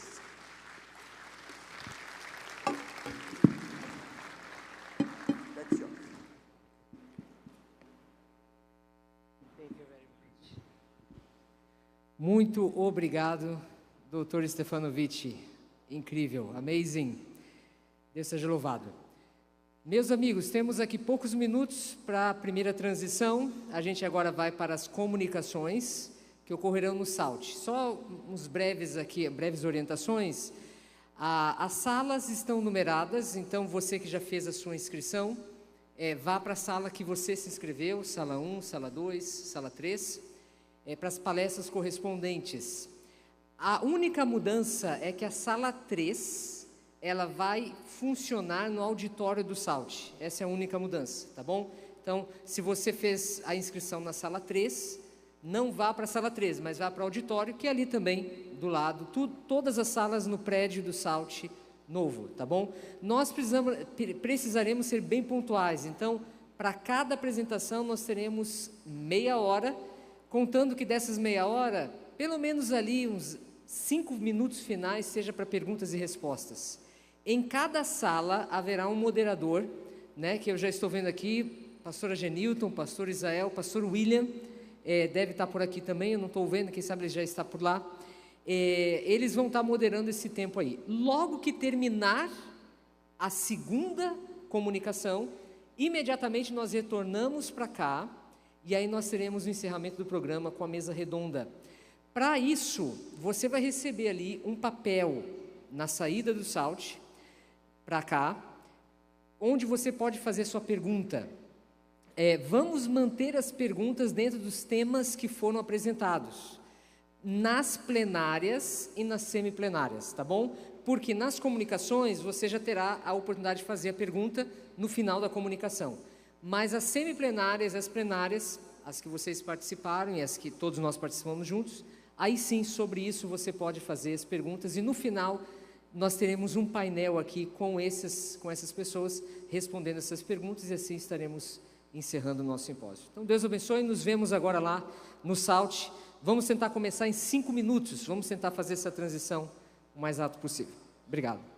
Muito obrigado, Dr. Stefanovic. Incrível, amazing. Deus seja louvado. Meus amigos, temos aqui poucos minutos para a primeira transição. A gente agora vai para as comunicações que ocorrerão no SALT. Só uns breves orientações. As salas estão numeradas, então você que já fez a sua inscrição, vá para a sala que você se inscreveu, sala 1, sala 2, sala 3, para as palestras correspondentes. A única mudança é que a sala 3, ela vai funcionar no auditório do SALT. Essa é a única mudança, tá bom? Então, se você fez a inscrição na sala 3, não vá para a sala 3, mas vá para o auditório, que é ali também do lado, todas as salas no prédio do SALT novo, tá bom? Nós precisaremos ser bem pontuais, então, para cada apresentação nós teremos meia hora, contando que dessas meia hora, pelo menos ali uns 5 minutos finais seja para perguntas e respostas. Em cada sala haverá um moderador, né, que eu já estou vendo aqui, pastora Genilton, pastor Israel, pastor William, deve estar por aqui também, eu não estou vendo, quem sabe ele já está por lá. Eles vão estar moderando esse tempo aí. Logo que terminar a segunda comunicação, imediatamente nós retornamos para cá, e aí nós teremos o encerramento do programa com a mesa redonda. Para isso, você vai receber ali um papel na saída do SALT, para cá, onde você pode fazer sua pergunta. Vamos manter as perguntas dentro dos temas que foram apresentados, nas plenárias e nas semiplenárias, tá bom? Porque nas comunicações você já terá a oportunidade de fazer a pergunta no final da comunicação. Mas as semiplenárias e as plenárias, as que vocês participaram e as que todos nós participamos juntos, aí sim, sobre isso você pode fazer as perguntas e no final nós teremos um painel aqui com essas pessoas respondendo essas perguntas e assim estaremos encerrando o nosso simpósio. Então, Deus abençoe, nos vemos agora lá no SALT. Vamos tentar começar em 5 minutos, vamos tentar fazer essa transição o mais rápido possível. Obrigado.